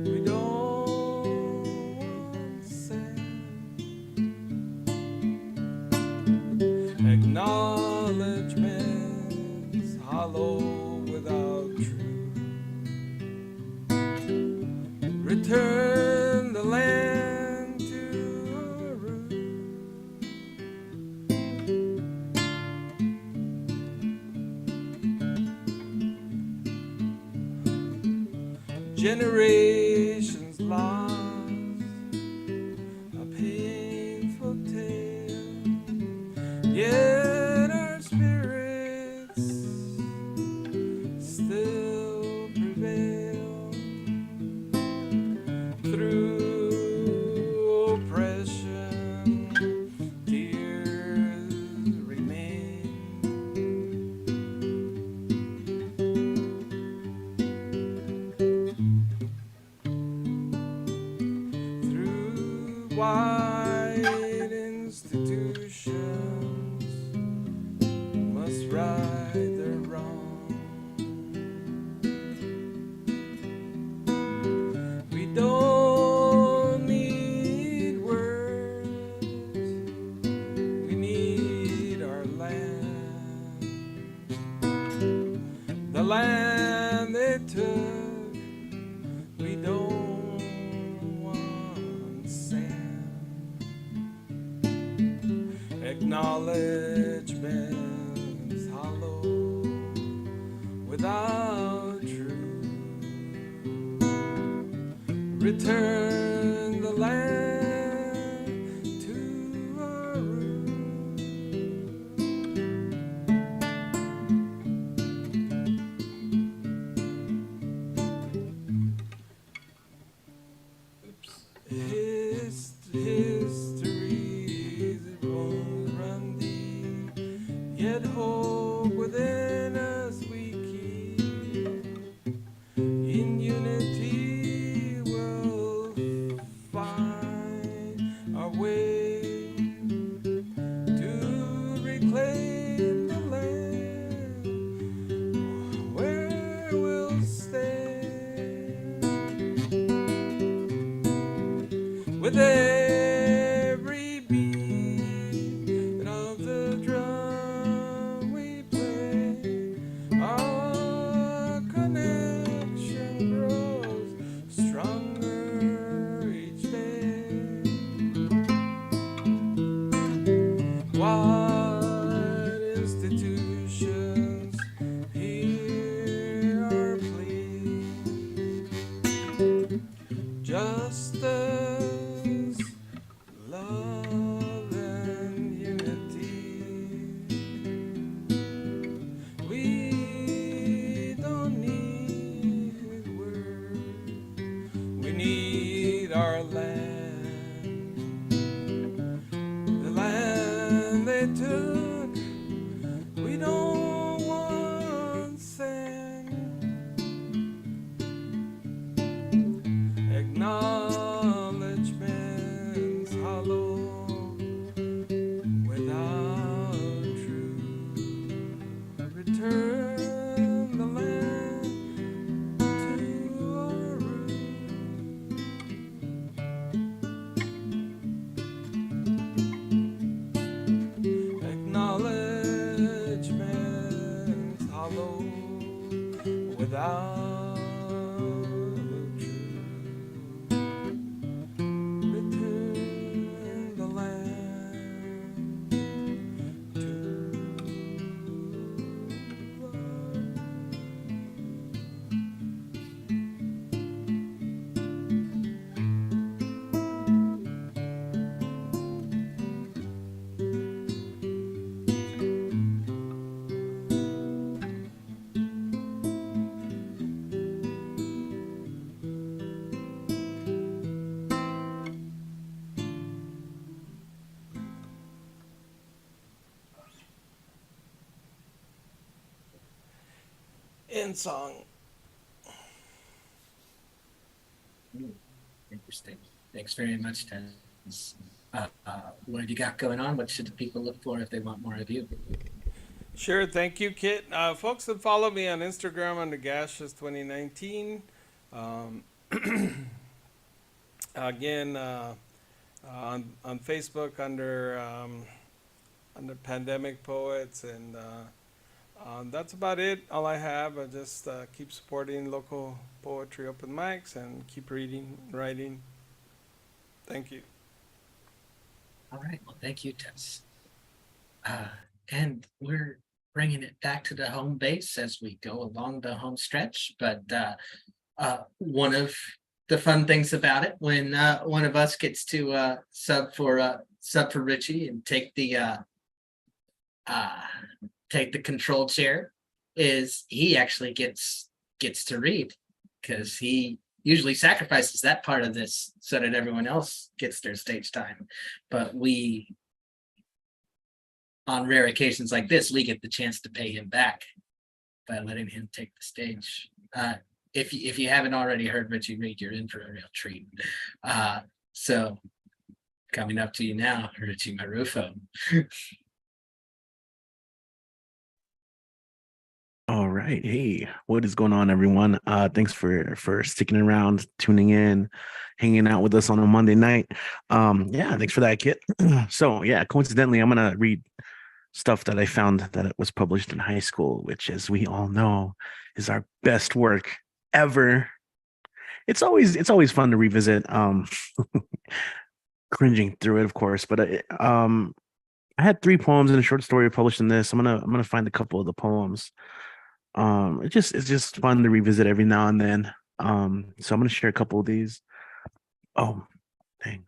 we don't want sand. Acknowledgements hollow without truth. Return the land to her root. Generations lost, a painful tale, yet our spirits still prevail. Through oppression, tears remain. Through white institutions must right their wrong. We don't need words, we need our land. The land they took, we don't want sand. Acknowledgements hollow without truth. Return the land away to reclaim the land where we'll stay. With every beat of the drum we play, our connection grows stronger each day. What institutions hear our plea? Justice, love, and unity. We don't need words, we need our land. The land they took, we don't want sand. Acknowledgement's hollow without truth. Return the land to our roots. Acknowledgement's hollow without truth. Return the land to end song. Interesting. Thanks very much, Dennis. What have you got going on? What should the people look for if they want more of you? Sure, thank you, Kit. Folks that follow me on Instagram under Gaseous 2019. Again, on Facebook under Pandemic Poets, and that's about it. All I have. I just keep supporting local poetry open mics and keep reading, writing. Thank you. All right. Well, thank you, Tess. And we're bringing it back to the home base as we go along the home stretch. But one of the fun things about it, when one of us gets to sub for Richie and take the control chair, is he actually gets to read, because he usually sacrifices that part of this so that everyone else gets their stage time. But we, on rare occasions like this, we get the chance to pay him back by letting him take the stage. If you haven't already heard Richie read, you're in for a real treat. So coming up to you now, Richie Marrufo. All right. Hey, what is going on, everyone? Thanks for sticking around, tuning in, hanging out with us on a Monday night. Yeah, thanks for that, Kit. So yeah, coincidentally, I'm gonna read stuff that I found that it was published in high school, which, as we all know, is our best work ever. It's always fun to revisit. Cringing through it, of course, but I had 3 poems and a short story published in this. I'm gonna find a couple of the poems. It's just fun to revisit every now and then. So I'm gonna share a couple of these. Oh, dang.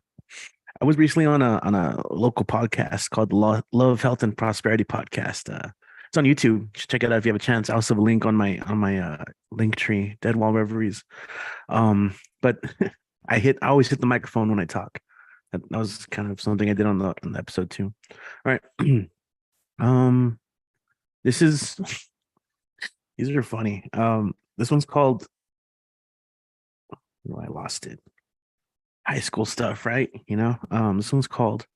I was recently on a local podcast called Love, Health, and Prosperity Podcast. It's on YouTube. You should check it out if you have a chance. I also have a link on my link tree, Dead Wall Reveries. But I always hit the microphone when I talk. That was kind of something I did on the episode too. All right. These are funny. This one's called, oh, I lost it. high school stuff, right? This one's called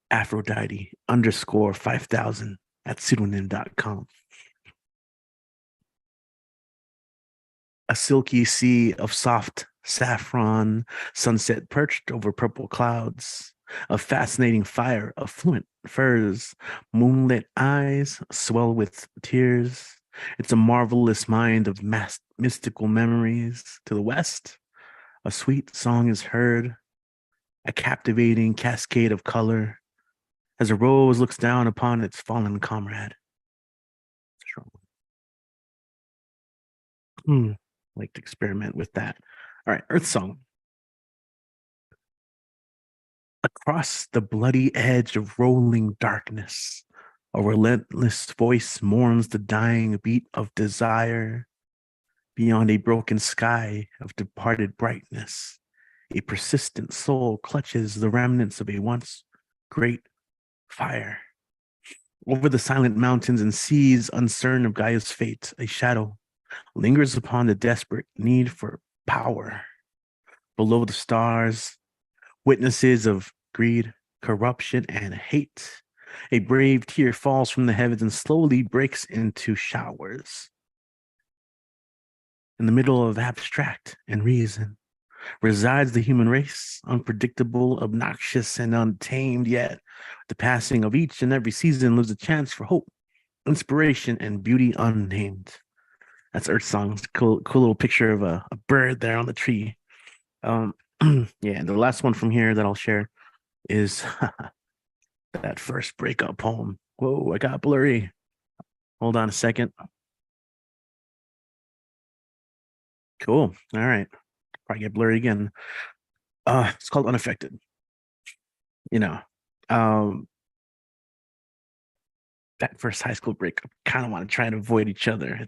Aphrodite _ 5000 at pseudonym.com. A silky sea of soft saffron sunset perched over purple clouds, a fascinating fire of fluent furs, moonlit eyes swell with tears. It's a marvelous mind of mystical memories. To the west, a sweet song is heard, a captivating cascade of color, as a rose looks down upon its fallen comrade. Like to experiment with that. All right, Earth Song. Across the bloody edge of rolling darkness, a relentless voice mourns the dying beat of desire. Beyond a broken sky of departed brightness, a persistent soul clutches the remnants of a once great fire. Over the silent mountains and seas uncertain of Gaia's fate, a shadow lingers upon the desperate need for power. Below the stars, witnesses of greed, corruption, and hate, a brave tear falls from the heavens and slowly breaks into showers. In the middle of abstract and reason resides the human race, unpredictable, obnoxious, and untamed, yet the passing of each and every season leaves a chance for hope, inspiration, and beauty unnamed. That's Earth Song's cool little picture of a bird there on the tree. Yeah, and the last one from here that I'll share is that first breakup poem. Whoa, I got blurry. Hold on a second. Cool. All right. Probably get blurry again. It's called Unaffected. That first high school breakup, kind of want to try and avoid each other.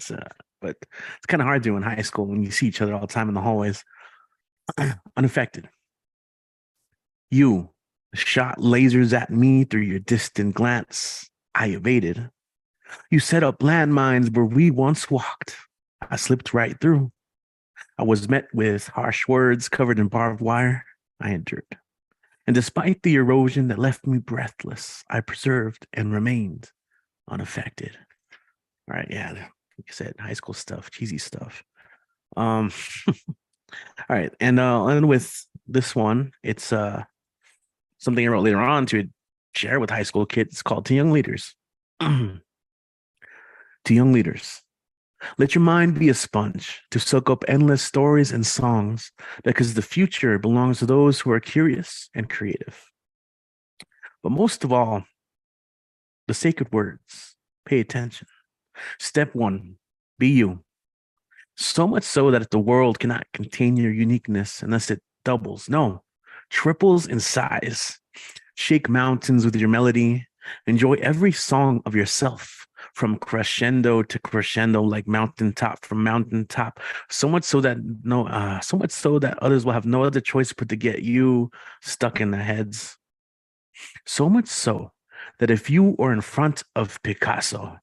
But it's kind of hard to in high school when you see each other all the time in the hallways. Unaffected. You shot lasers at me through your distant glance. I evaded. You set up landmines where we once walked. I slipped right through. I was met with harsh words covered in barbed wire. I endured. And despite the erosion that left me breathless, I preserved and remained unaffected. All right, yeah, like I said, high school stuff, cheesy stuff. All right, and with this one, it's something I wrote later on to share with high school kids. It's called To Young Leaders. To young leaders, let your mind be a sponge to soak up endless stories and songs, because the future belongs to those who are curious and creative. But most of all, the sacred words, pay attention. Step 1, be you. So much so that the world cannot contain your uniqueness unless it doubles, no, triples in size. Shake mountains with your melody. Enjoy every song of yourself, from crescendo to crescendo, like mountaintop from mountaintop. So much so that others will have no other choice but to get you stuck in their heads. So much so that if you were in front of Picasso,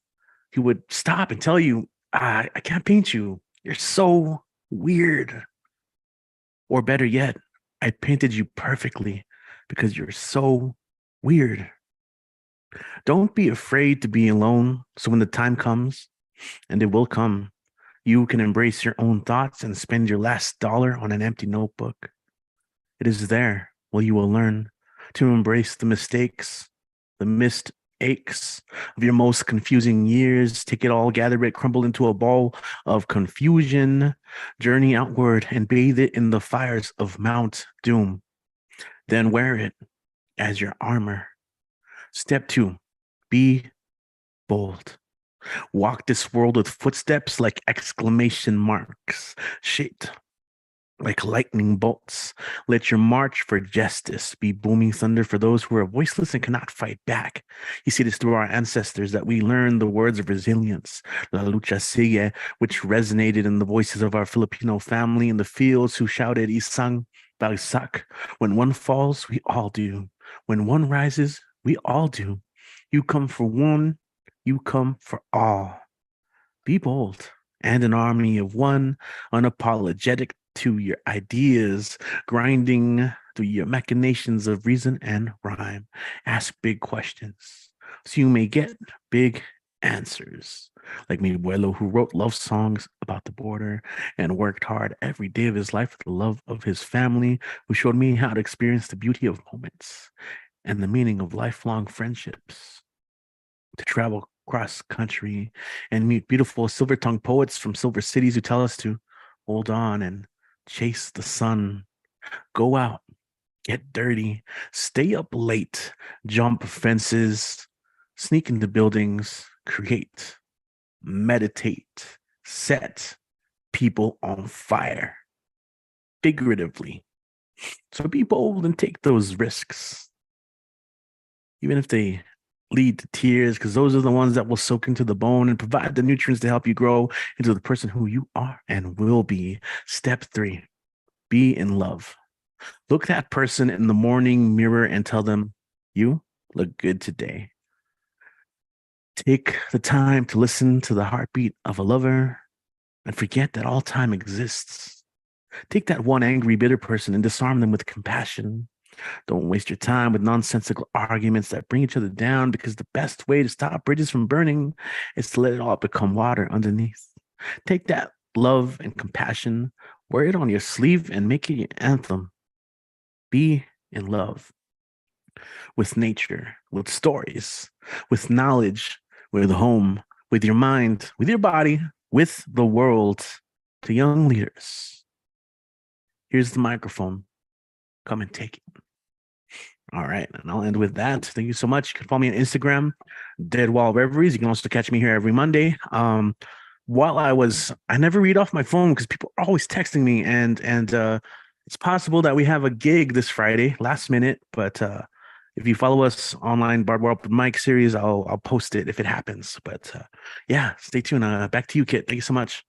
he would stop and tell you, I can't paint you. You're so weird. Or better yet, I painted you perfectly because you're so weird. Don't be afraid to be alone, so when the time comes, and it will come, you can embrace your own thoughts and spend your last dollar on an empty notebook. It is there where you will learn to embrace the mistakes, the missed aches of your most confusing years. Take it all, gather it, crumble into a ball of confusion, journey outward and bathe it in the fires of Mount Doom. Then wear it as your armor. Step 2, be bold. Walk this world with footsteps like exclamation marks, shaped like lightning bolts. Let your march for justice be booming thunder for those who are voiceless and cannot fight back. You see this through our ancestors, that we learned the words of resilience, La Lucha Sigue, which resonated in the voices of our Filipino family in the fields who shouted Isang Bagsak. When one falls, we all do. When one rises, we all do. You come for one, you come for all. Be bold and an army of one, unapologetic to your ideas, grinding through your machinations of reason and rhyme. Ask big questions so you may get big answers. Like mi abuelo, who wrote love songs about the border and worked hard every day of his life for the love of his family, who showed me how to experience the beauty of moments and the meaning of lifelong friendships. To travel cross country and meet beautiful silver tongued poets from silver cities who tell us to hold on and chase the sun, go out, get dirty, stay up late, jump fences, sneak into buildings, create, meditate, set people on fire, figuratively. So be bold and take those risks, even if they lead to tears, because those are the ones that will soak into the bone and provide the nutrients to help you grow into the person who you are and will be. Step 3, be in love. Look that person in the morning mirror and tell them, you look good today. Take the time to listen to the heartbeat of a lover and forget that all time exists. Take that one angry, bitter person and disarm them with compassion. Don't waste your time with nonsensical arguments that bring each other down, because the best way to stop bridges from burning is to let it all become water underneath. Take that love and compassion, wear it on your sleeve, and make it your anthem. Be in love with nature, with stories, with knowledge, with home, with your mind, with your body, with the world. To young leaders, here's the microphone. Come and take it. All right, and I'll end with that. Thank you so much. You can follow me on Instagram, Dead Wall Reveries. You can also catch me here every Monday. While I never read off my phone because people are always texting me, and it's possible that we have a gig this Friday, last minute. But if you follow us online, Barbed Open Mic series, I'll post it if it happens. But yeah, stay tuned. Back to you, Kit. Thank you so much.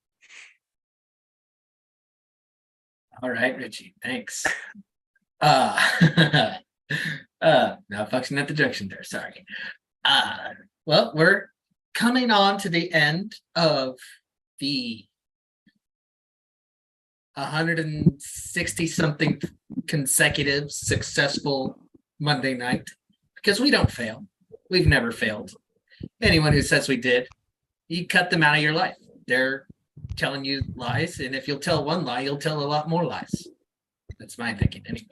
All right, Richie, thanks. Malfunction at the junction there, sorry. Well, we're coming on to the end of the 160 something consecutive successful Monday night, because we don't fail. We've never failed. Anyone who says we did, you cut them out of your life. They're telling you lies, and if you'll tell one lie, you'll tell a lot more lies. That's my thinking anyway.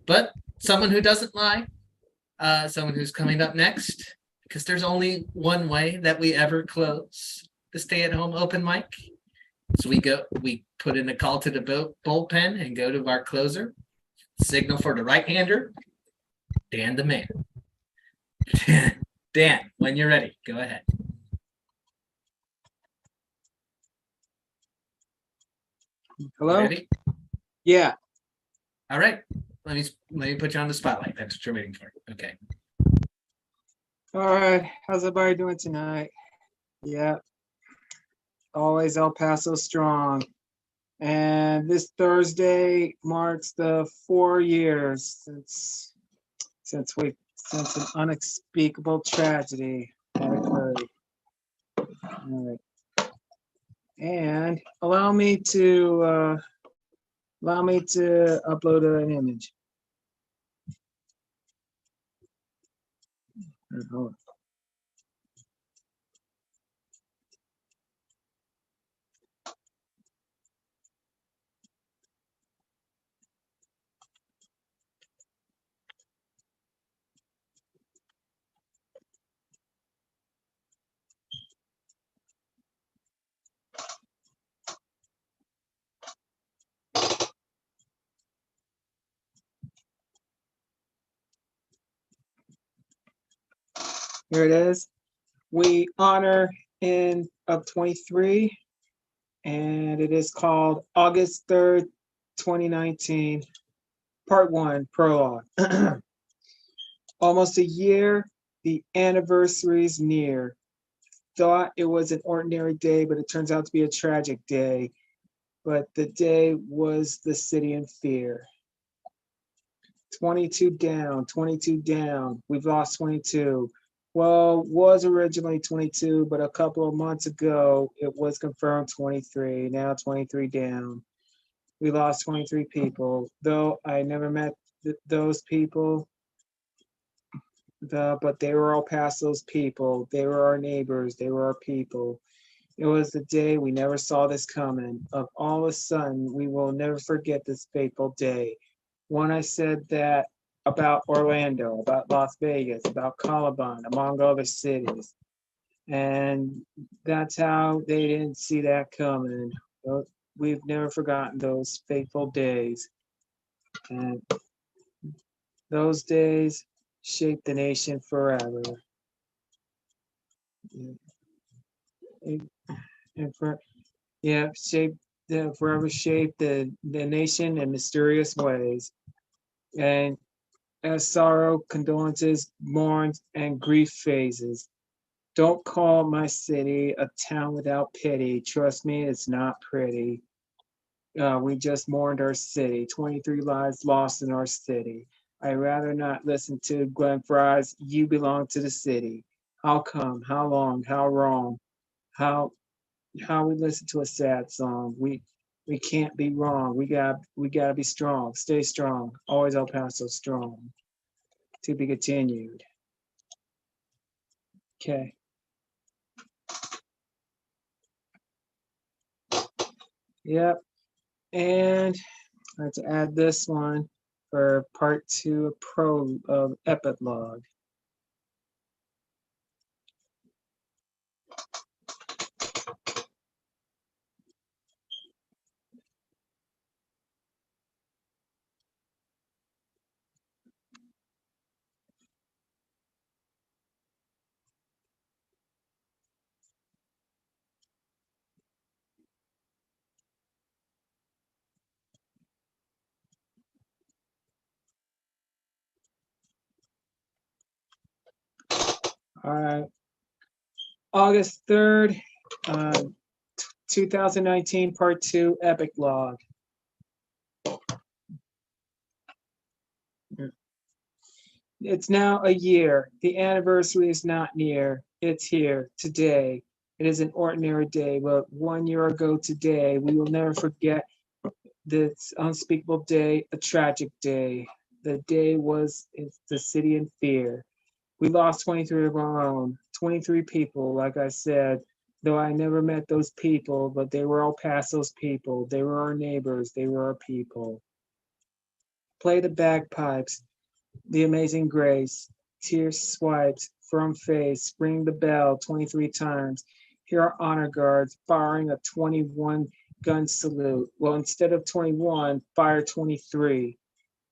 But someone who doesn't lie, someone who's coming up next, because there's only one way that we ever close the stay-at-home open mic. So we put in a call to the bullpen and go to our closer, signal for the right-hander, Dan the man. Dan, when you're ready, go ahead. Hello? Ready? Yeah. All right. Let me put you on the spotlight. That's what you're waiting for. Okay. All right. How's everybody doing tonight? Yeah. Always El Paso strong. And this Thursday marks the 4 years since an unspeakable tragedy had occurred. All right. And allow me to upload an image. Hold on. Here it is. We honor in of 23, and it is called August 3rd, 2019, Part 1, Prologue. Almost a year, the anniversary's near. Thought it was an ordinary day, but it turns out to be a tragic day. But the day was the city in fear. 22 down, 22 down. We've lost 22. Well, was originally 22, but a couple of months ago, it was confirmed 23. Now 23 down. We lost 23 people, though I never met those people. But they were all Paso's people. They were our neighbors. They were our people. It was the day we never saw this coming. Of all of a sudden, we will never forget this fateful day. When I said that about Orlando, about Las Vegas, about Columbine, among other cities. And that's how they didn't see that coming. We've never forgotten those fateful days. And those days shaped the nation forever. And for, yeah, forever shaped the nation in mysterious ways. And as sorrow, condolences, mourns, and grief phases. Don't call my city a town without pity. Trust me, it's not pretty. We just mourned our city, 23 lives lost in our city. I'd rather not listen to Glenn Fry's You Belong to the City. How come? How long? How wrong? How we listen to a sad song? We can't be wrong. We gotta be strong. Stay strong. Always El Paso strong. To be continued. Okay. Yep. And I have to add this one for part 2 of epilogue. All right. August 3rd, 2019, part 2, epic log. It's now a year. The anniversary is not near. It's here today. It is an ordinary day, but 1 year ago today, we will never forget this unspeakable day, a tragic day. The day was the city in fear. We lost 23 of our own, 23 people, like I said, though I never met those people, but they were all Paso's people. They were our neighbors. They were our people. Play the bagpipes, the amazing grace, tears swiped, firm face, ring the bell 23 times. Here are honor guards firing a 21 gun salute. Well, instead of 21, fire 23.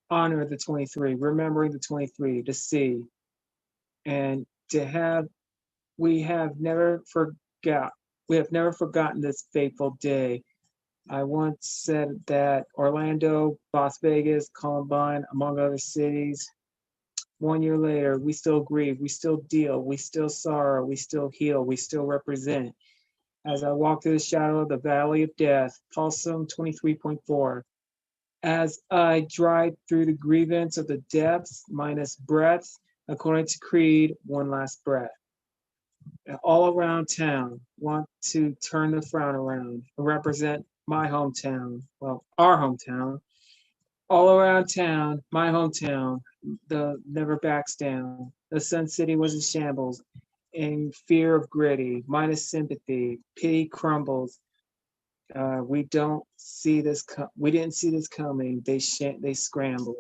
Honor the 23, remembering the 23 to see. And to have, we have never forgotten this fateful day. I once said that Orlando, Las Vegas, Columbine, among other cities, 1 year later, we still grieve, we still deal, we still sorrow, we still heal, we still represent. As I walk through the shadow of the valley of death, Psalm 23.4. As I drive through the grievance of the depths, minus breaths, according to Creed, one last breath. All around town, want to turn the frown around and represent my hometown, well, our hometown. All around town, my hometown, the never backs down. The Sun City was in shambles, in fear of gritty, minus sympathy, pity crumbles. We didn't see this coming. They scrambled.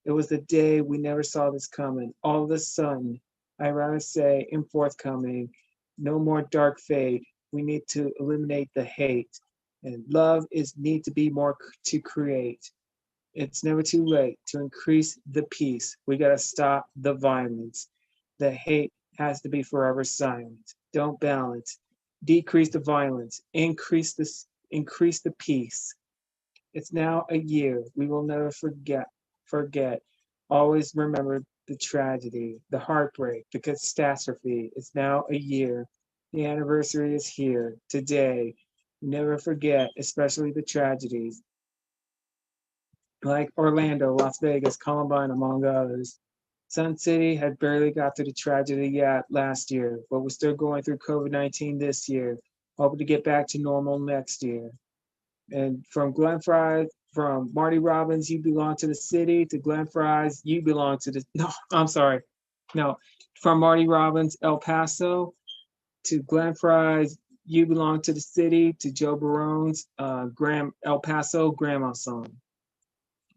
It was the day we never saw this coming. All of a sudden, I rather say, in forthcoming, no more dark fate. We need to eliminate the hate, and love is need to be more to create. It's never too late to increase the peace. We gotta stop the violence. The hate has to be forever silent. Don't balance. Decrease the violence. Increase the peace. It's now a year. We will never forget. Always remember the tragedy, the heartbreak, the catastrophe. It's now a year. The anniversary is here today. Never forget, especially the tragedies. Like Orlando, Las Vegas, Columbine, among others. Sun City had barely got through the tragedy yet last year, but we're still going through COVID-19 this year, hoping to get back to normal next year. And from Glenn Fry, from Marty Robbins, you belong to the city, to Glenn Fry's, you belong to the, no, I'm sorry. No, from Marty Robbins, El Paso, to Glenn Fry's, you belong to the city, to Joe Barone's, El Paso grandma song.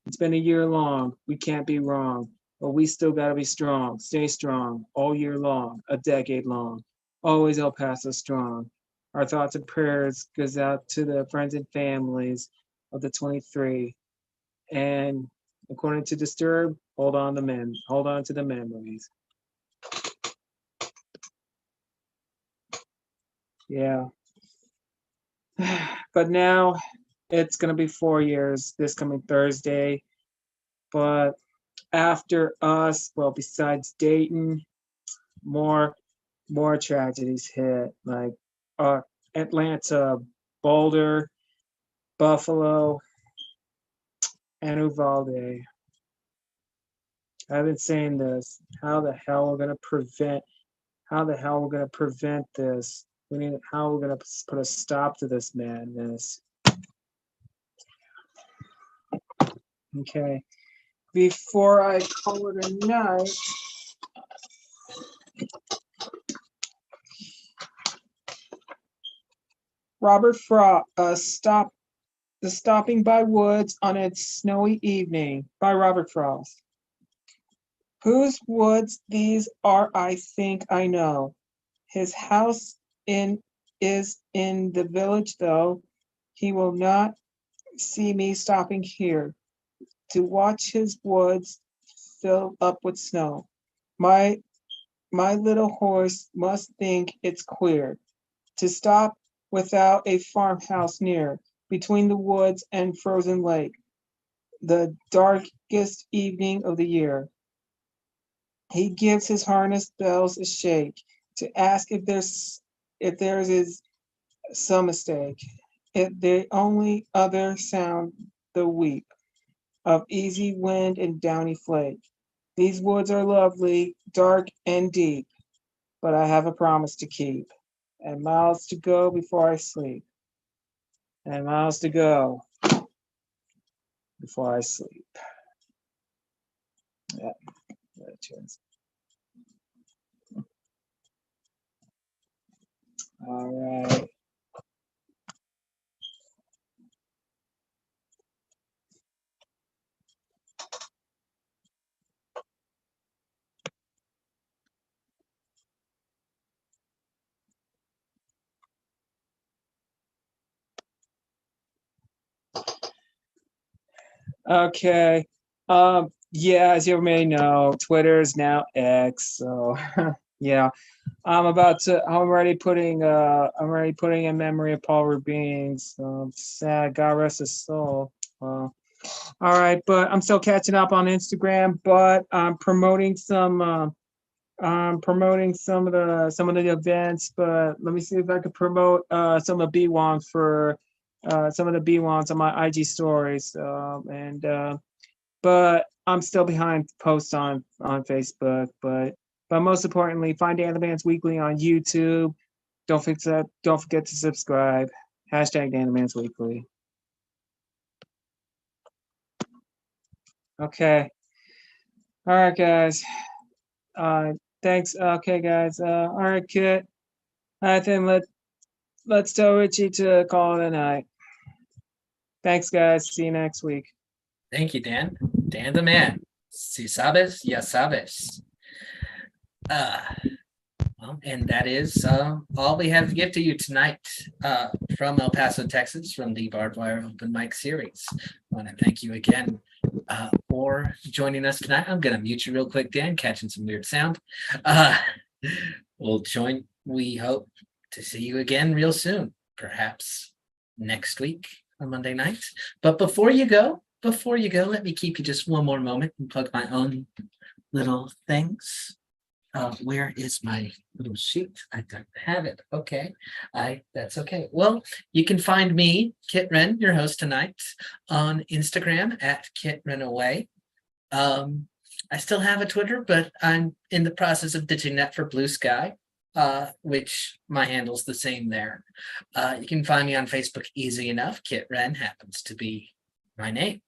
It's been a year long, we can't be wrong, but we still gotta be strong, stay strong, all year long, a decade long, always El Paso strong. Our thoughts and prayers goes out to the friends and families of the 23. And according to Disturb, hold on to the memories. Yeah. But now it's gonna be 4 years this coming Thursday. But after us, well, besides Dayton, more tragedies hit, like Atlanta, Boulder, Buffalo, and Uvalde. I've been saying this. How the hell we're gonna prevent this? How we're gonna put a stop to this madness. Okay. Before I call it a night, Robert Frost, The Stopping by Woods on a Snowy Evening by Robert Frost. Whose woods these are, I think I know. His house is in the village, though. He will not see me stopping here to watch his woods fill up with snow. My little horse must think it's queer to stop without a farmhouse near, between the woods and frozen lake, the darkest evening of the year. He gives his harness bells a shake to ask if there is some mistake. If the only other sound the weep of easy wind and downy flake. These woods are lovely, dark and deep, but I have a promise to keep, and miles to go before I sleep, and miles to go before I sleep. Yeah, that turns. All right. Okay. Yeah, as you may know, Twitter is now X. So yeah. I'm already putting in memory of Paul Rubin's sad, God rest his soul. All right, but I'm still catching up on Instagram, but I'm promoting some of the events, but let me see if I could promote some of the BWOMS for some of the BWOMS on my IG stories. But I'm still behind posts on Facebook, but most importantly, find Dan the Man's Weekly on YouTube. Don't forget to subscribe. Hashtag Dan the Man's Weekly. Okay. All right, guys. Thanks. Okay, guys. All right, Kit. I think let's tell Richie to call it a night. Thanks, guys. See you next week. Thank you, Dan. Dan the Man. Si sabes, ya sabes. Well, and that is all we have to give to you tonight from El Paso, Texas, from the Barbed Wire Open Mic Series. I want to thank you again for joining us tonight. I'm going to mute you real quick, Dan, catching some weird sound. We hope to see you again real soon, perhaps next week on Monday night. But before you go, let me keep you just one more moment and plug my own little things. Where is my little sheet? I don't have it. Okay. That's okay. Well, you can find me, Kit Wren, your host tonight, on Instagram at kitwrenaway. I still have a Twitter, but I'm in the process of ditching that for Blue Sky. which my handle's the same there. You can find me on Facebook easy enough. Kit Wren happens to be my name.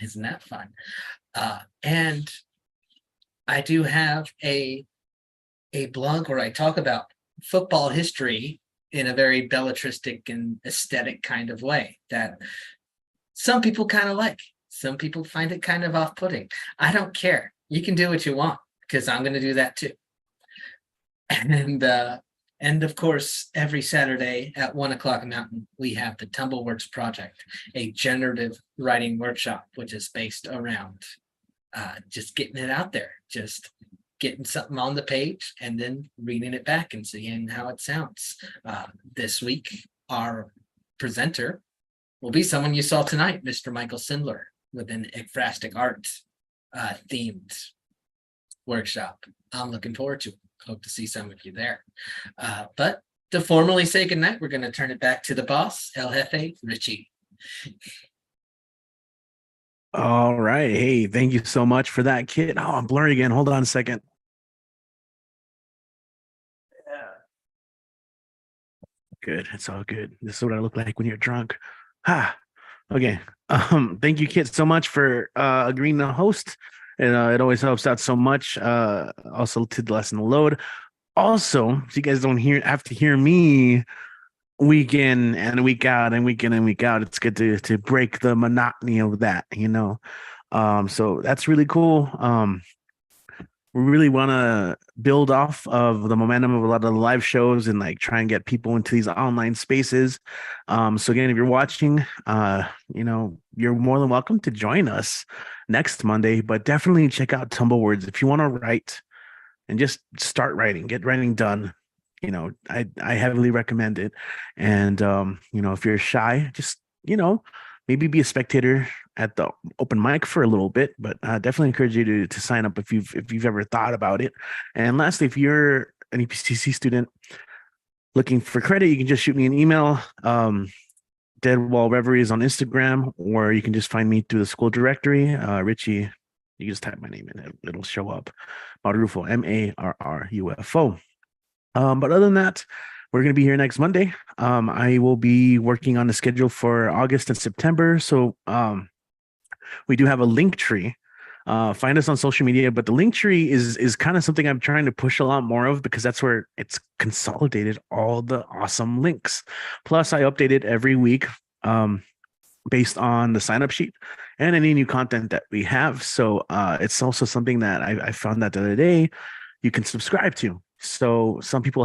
Isn't that fun? And I do have a blog where I talk about football history in a very belletristic and aesthetic kind of way that some people kind of like. Some people find it kind of off-putting. I don't care. You can do what you want because I'm going to do that too. And of course, every Saturday at 1:00 Mountain, we have the Tumbleworks Project, a generative writing workshop, which is based around just getting it out there, just getting something on the page and then reading it back and seeing how it sounds. This week, our presenter will be someone you saw tonight, Mr. Michael Sindler, with an ekphrastic art themed workshop. I'm looking forward to it. Hope to see some of you there. But to formally say goodnight, we're going to turn it back to the boss, El Jefe, Richie. All right. Hey, thank you so much for that, Kit. Oh, I'm blurry again. Hold on a second. Yeah. Good. It's all good. This is what I look like when you're drunk. Okay. Thank you, Kit, so much for agreeing to host. And it always helps out so much. Also to lessen the load. Also, so you guys don't have to hear me week in and week out and week in and week out. It's good to break the monotony of that, So that's really cool. We really want to build off of the momentum of a lot of the live shows and like try and get people into these online spaces. So again, if you're watching, you're more than welcome to join us next Monday, but definitely check out Tumblewords if you want to write and just start writing, get writing done. I heavily recommend it. And, if you're shy, just, maybe be a spectator at the open mic for a little bit, but I definitely encourage you to sign up if you've ever thought about it. And lastly, if you're an EPCC student looking for credit, you can just shoot me an email. Dead Wall Reveries on Instagram, or you can just find me through the school directory. Richie, you just type my name in, it'll show up. Marrufo, Marrufo. But other than that, we're going to be here next Monday. I will be working on the schedule for August and September. So we do have a link tree. Find us on social media, but the link tree is kind of something I'm trying to push a lot more of because that's where it's consolidated all the awesome links. Plus, I update it every week based on the sign-up sheet and any new content that we have. So it's also something that I found that the other day you can subscribe to. So some people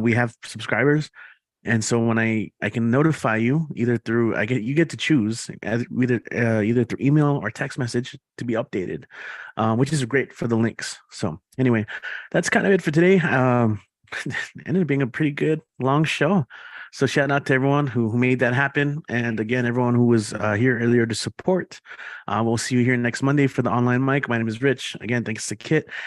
we have subscribers. And so when I can notify you either through, you get to choose either through email or text message to be updated, which is great for the links. So anyway, that's kind of it for today. Ended up being a pretty good long show. So shout out to everyone who made that happen. And again, everyone who was here earlier to support. We'll see you here next Monday for the online mic. My name is Rich. Again, thanks to Kit.